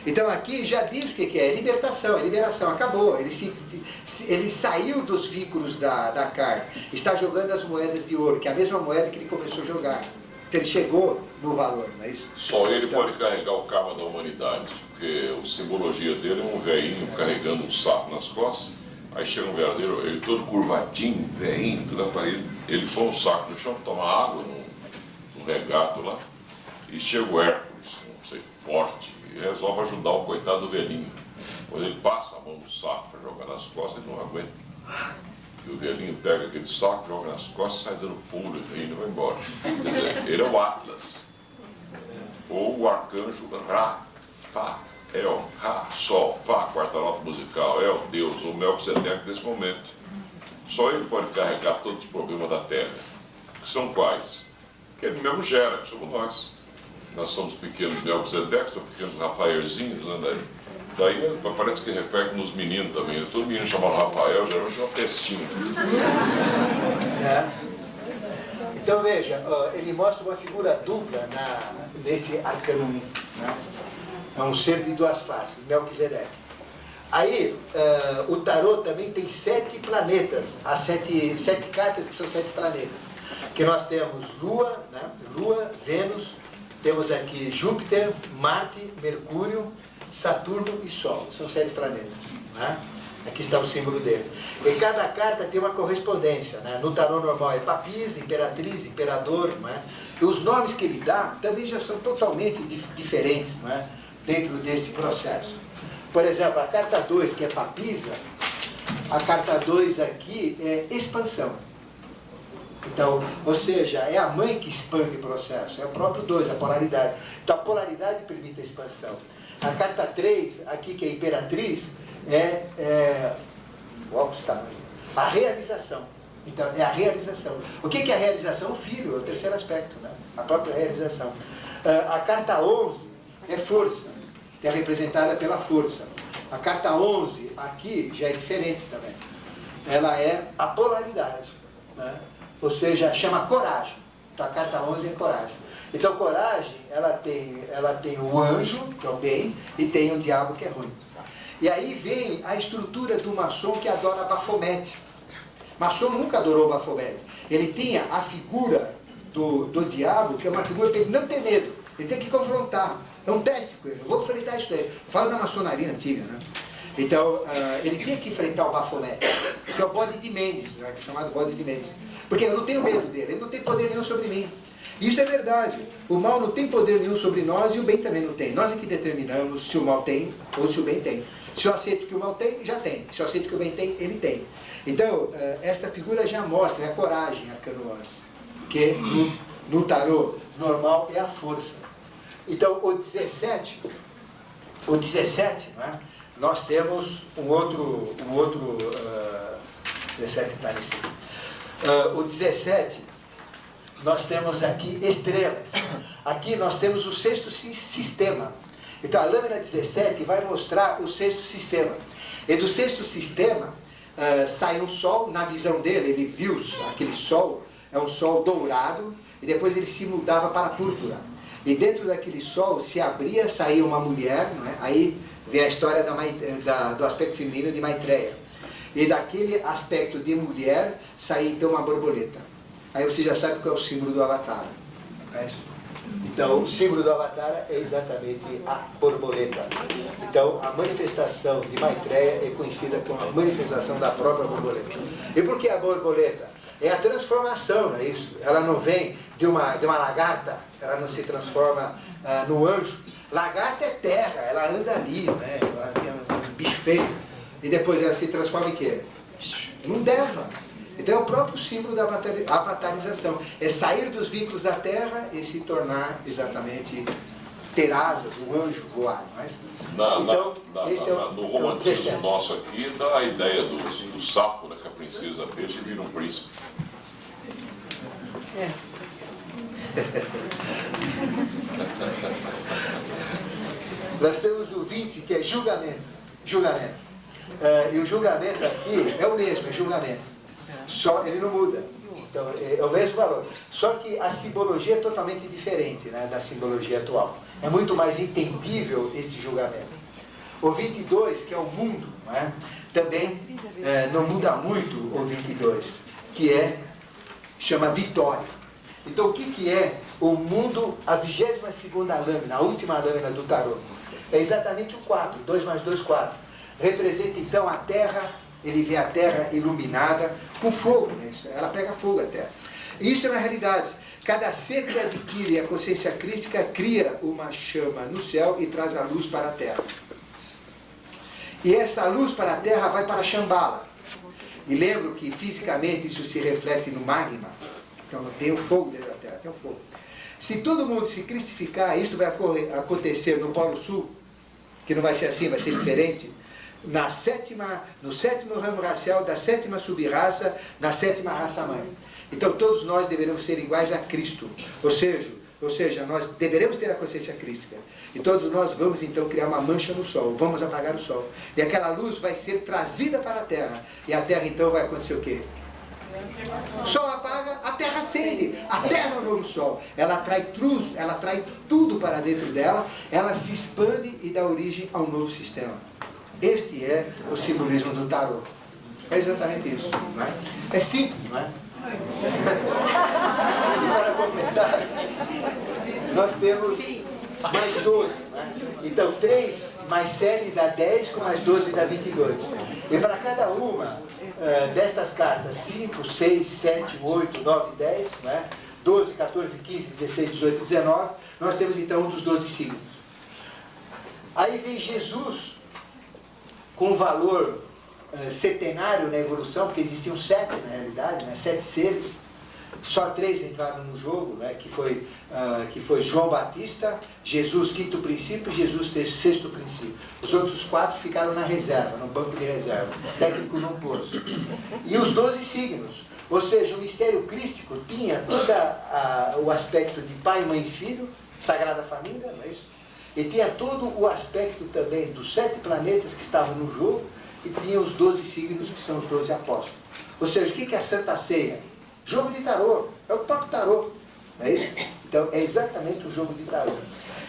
A: Então aqui já diz o que é libertação, é liberação, acabou. Ele saiu dos vínculos da carne, está jogando as moedas de ouro, que é a mesma moeda que ele começou a jogar. Então ele chegou no valor, não é isso?
B: Só ele pode carregar o karma da humanidade, porque a simbologia dele é um velhinho carregando um saco nas costas, aí chega um verdadeiro, ele todo curvadinho, velhinho, tudo aparelho, ele põe um saco no chão, toma água num regato lá, e chega o Hércules, não sei, forte, e resolve ajudar o coitado do velhinho. Quando ele passa a mão no saco para jogar nas costas, ele não aguenta. E o velhinho pega aquele saco, joga nas costas, sai dando pulo e ele vai embora. Quer dizer, ele é o Atlas. Ou o arcanjo Ra, Fá, El, Ra, Sol, Fá, quarta nota musical, El, Deus, o Melquisedeque desse momento. Só ele pode carregar todos os problemas da Terra. Que são quais? Que ele mesmo gera, que somos nós. Nós somos pequenos Melquisedeque, somos pequenos Rafaelzinhos, né? Daí parece que refere nos meninos também. Todo menino chamado Rafael, geralmente é um textinho.
A: Então veja, ele mostra uma figura dupla nesse arcano 1. Né? É um ser de duas faces, Melquisedeque. Aí, o tarô também tem 7 planetas, as 7 cartas que são 7 planetas. Que nós temos Lua, né? Lua, Vênus, temos aqui Júpiter, Marte, Mercúrio, Saturno e Sol. São 7 planetas. Né? Aqui está o símbolo deles. E cada carta tem uma correspondência. Né? No tarô normal é papisa, imperatriz, imperador. Né? E os nomes que ele dá também já são totalmente diferentes, né? Dentro desse processo. Por exemplo, a carta 2, que é papisa, a carta 2 aqui é expansão. Então, ou seja, é a mãe que expande o processo, é o próprio 2, a polaridade. Então a polaridade permite a expansão. A carta 3, aqui que é imperatriz, a realização. Então, é a realização. O que é a realização? O filho, é o terceiro aspecto, né? A própria realização. A carta 11 é força, que é representada pela força. A carta 11 aqui já é diferente também. Ela é a polaridade, né? Ou seja, chama coragem. Então a carta 11 é coragem. Então coragem, ela tem o anjo, que é o bem, e tem o diabo, que é ruim. E aí vem a estrutura do maçom que adora Bafomete. Maçom nunca adorou Bafomete. Ele tinha a figura do diabo, que é uma figura que ele não tem medo. Ele tem que confrontar. É um teste com ele. Eu vou enfrentar isso daí. Fala da maçonaria antiga, né? Então, ele tinha que enfrentar o Bafomete, que é o bode de Mendes, né? Chamado bode de Mendes. Porque eu não tenho medo dele, ele não tem poder nenhum sobre mim. Isso é verdade. O mal não tem poder nenhum sobre nós e o bem também não tem. Nós é que determinamos se o mal tem ou se o bem tem. Se eu aceito que o mal tem, já tem. Se eu aceito que o bem tem, ele tem. Então, esta figura já mostra a coragem, arcano 11, que no tarô normal é a força. Então, o 17, né, nós temos um outro 17 está nesse. O 17, nós temos aqui estrelas. Aqui nós temos o sexto sistema. Então a lâmina 17 vai mostrar o sexto sistema. E do sexto sistema, sai um sol, na visão dele, ele viu aquele sol, é um sol dourado, e depois ele se mudava para púrpura. E dentro daquele sol se abria, saía uma mulher, não é? Aí vem a história do aspecto feminino de Maitreya. E daquele aspecto de mulher, saía então uma borboleta. Aí você já sabe qual é o símbolo do Avatar. Não é isso? Então, o símbolo do Avatar é exatamente a borboleta. Então, a manifestação de Maitreya é conhecida como a manifestação da própria borboleta. E por que a borboleta? É a transformação, não é isso? Ela não vem de uma lagarta, ela não se transforma no anjo. Lagarta é terra, ela anda ali, né? Ela é um bicho feio. E depois ela se transforma em quê? Num deva. Então é o próprio símbolo da avatarização. É sair dos vínculos da terra e se tornar exatamente ter asas, um anjo voar. Não é?
B: No romantismo nosso aqui, dá a ideia do sapo, né, que a princesa peixe vira um príncipe.
A: Nós temos o 20, que é julgamento. E o julgamento aqui é o mesmo, é julgamento. Só ele não muda. Então, é o mesmo valor. Só que a simbologia é totalmente diferente, né, da simbologia atual. É muito mais entendível este julgamento. O 22, que é o mundo, não é? Também não muda muito o 22, que chama vitória. Então, o que é o mundo, a 22ª lâmina, a última lâmina do tarô? É exatamente o 4, 2 mais 2, 4. Representa então a terra, ele vê a terra iluminada com fogo, né? Ela pega fogo a terra. E isso é uma realidade. Cada ser que adquire a consciência crística cria uma chama no céu e traz a luz para a terra. E essa luz para a terra vai para a Shambhala. E lembro que fisicamente isso se reflete no magma. Então tem o fogo dentro da terra, tem o fogo. Se todo mundo se cristificar, isso vai acontecer no Polo Sul, que não vai ser assim, vai ser diferente, no sétimo ramo racial da 7ª subraça, na 7ª raça-mãe. Então todos nós deveremos ser iguais a Cristo. Ou seja, nós deveremos ter a consciência crística. E todos nós vamos então criar uma mancha no sol, vamos apagar o sol. E aquela luz vai ser trazida para a terra. E a terra então vai acontecer o quê? O sol apaga, a terra acende. A terra é o novo sol. Ela atrai tudo para dentro dela, ela se expande e dá origem a um novo sistema. Este é o simbolismo do tarô. É exatamente isso, não é? É simples, não é? E para completar, nós temos mais 12, não é? Então 3 mais 7 dá 10, com mais 12 dá 22. E para cada uma destas cartas, 5, 6, 7, 8, 9, 10, não é? 12, 14, 15, 16, 18, 19, nós temos então um dos 12 signos. Aí vem Jesus com um valor centenário na evolução, porque existiam 7 na realidade, né? 7 seres, só 3 entraram no jogo, né? que foi João Batista, Jesus, 5º princípio, e Jesus, 6º princípio. Os outros 4 ficaram na reserva, no banco de reserva, técnico não pôs. E os 12 signos, ou seja, o mistério crístico tinha todo o aspecto de pai, mãe e filho, Sagrada Família, não é isso? E tinha todo o aspecto também dos 7 planetas que estavam no jogo, e tinha os 12 signos, que são os 12 apóstolos. Ou seja, o que é a Santa Ceia? Jogo de tarô, é o próprio tarô, não é isso? Então, é exatamente o jogo de tarô.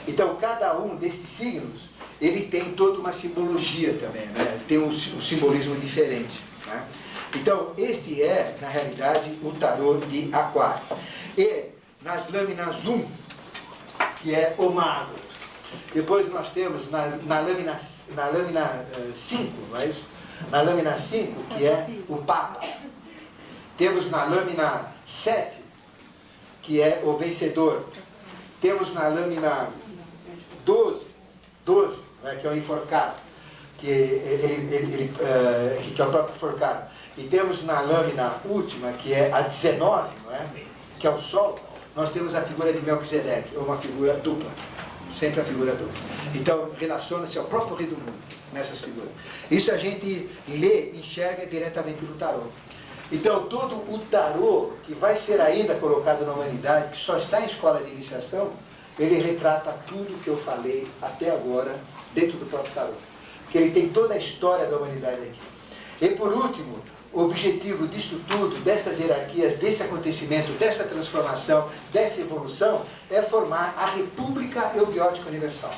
A: Então, cada um desses signos, ele tem toda uma simbologia também, né? Tem um simbolismo diferente, né? Então, este é, na realidade, o tarô de Aquário. E nas lâminas 1, que é o mago. Depois nós temos na lâmina 5, não é isso? Na lâmina 5, que é o Papa. Temos na lâmina 7, que é o vencedor. Temos na lâmina 12, né, que é o enforcado, que é o próprio enforcado. E temos na lâmina última, que é a 19, não é? Que é o Sol, nós temos a figura de Melquisedeque, ou uma figura dupla. Sempre a figura dupla. Então, relaciona-se ao próprio rei do mundo, nessas figuras. Isso a gente lê, enxerga diretamente no tarô. Então, todo o tarô que vai ser ainda colocado na humanidade, que só está em escola de iniciação, ele retrata tudo que eu falei até agora dentro do próprio tarô. que ele tem toda a história da humanidade aqui. E por último, o objetivo disso tudo, dessas hierarquias, desse acontecimento, dessa transformação, dessa evolução, é formar a República Eubiótica Universal.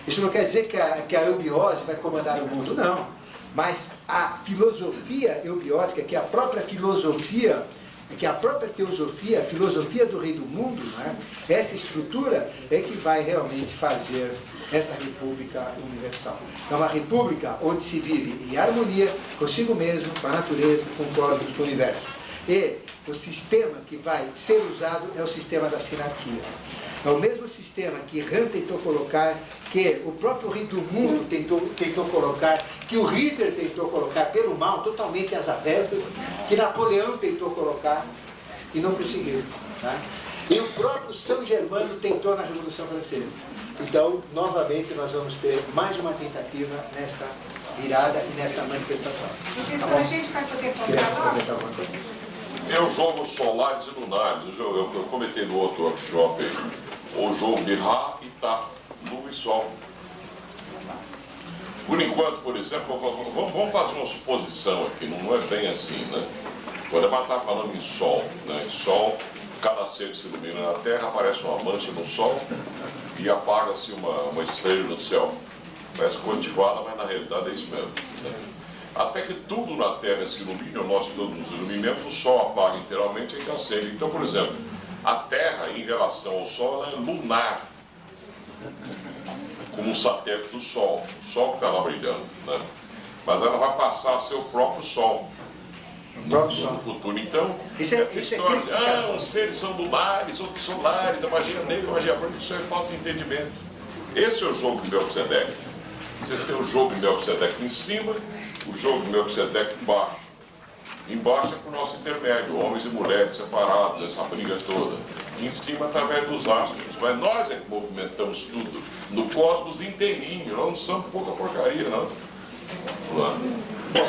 A: Isso não quer dizer que a eubiose vai comandar o mundo, não. Mas a filosofia eubiótica, que é a própria filosofia, que a própria teosofia, a filosofia do rei do mundo, né? Essa estrutura é que vai realmente fazer esta República Universal. É uma república onde se vive em harmonia consigo mesmo, com a natureza, com o cosmos, com o universo. E o sistema que vai ser usado é o sistema da sinarquia. É o mesmo sistema que Rand tentou colocar, que o próprio rei do mundo tentou colocar, que o Hitler tentou colocar pelo mal, totalmente às avessas, que Napoleão tentou colocar e não conseguiu. Tá? E o próprio São Germano tentou na Revolução Francesa. Então, novamente, nós vamos ter mais uma tentativa nesta virada e nessa manifestação.
E: Professor, a gente vai poder comprar logo?
B: Eu jogo solares e lunares. Eu comentei no outro workshop o jogo de Ra e Tá, lua e sol. Por enquanto, por exemplo, vamos fazer uma suposição aqui, não é bem assim, né? Quando ela está falando em sol, né? Sol, cada ser que se ilumina na Terra, aparece uma mancha no sol e apaga-se uma estrela no céu. Parece quantificada, mas na realidade é isso mesmo. Né? Até que tudo na Terra se ilumine, ou nós todos nos iluminemos, o Sol apaga inteiramente e ainda acende. Então, por exemplo, a Terra, em relação ao Sol, ela é lunar, como um satélite do Sol. O Sol que está lá brilhando, né? Mas ela vai passar a ser o próprio Sol. No futuro. Então, essa história de uns seres são lunares, outros solares, a magia negra, a magia branca, isso é falta de entendimento. Esse é o jogo de Melquisedeque. Vocês têm o jogo de Melquisedeque em cima, o jogo de Melquisedeque embaixo. Embaixo é para o nosso intermédio, homens e mulheres separados, essa briga toda. Em cima, através dos astros. Mas nós é que movimentamos tudo, no cosmos inteirinho. Nós não somos pouca porcaria, não.
A: Bom,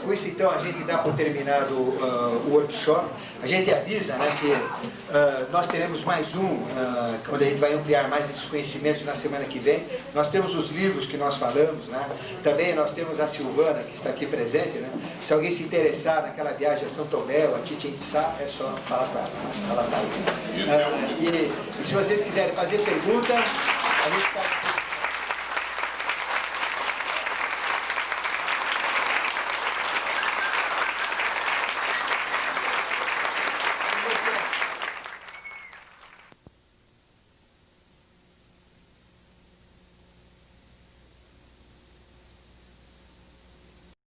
A: com isso então a gente dá por terminado o workshop. A gente avisa, né, que nós teremos mais onde a gente vai ampliar mais esses conhecimentos na semana que vem. Nós temos os livros que nós falamos, né? Também nós temos a Silvana, que está aqui presente, né? Se alguém se interessar naquela viagem a São Tomé, a Chichen Itzá, é só falar com ela. Ela está aí. E se vocês quiserem fazer perguntas, a gente está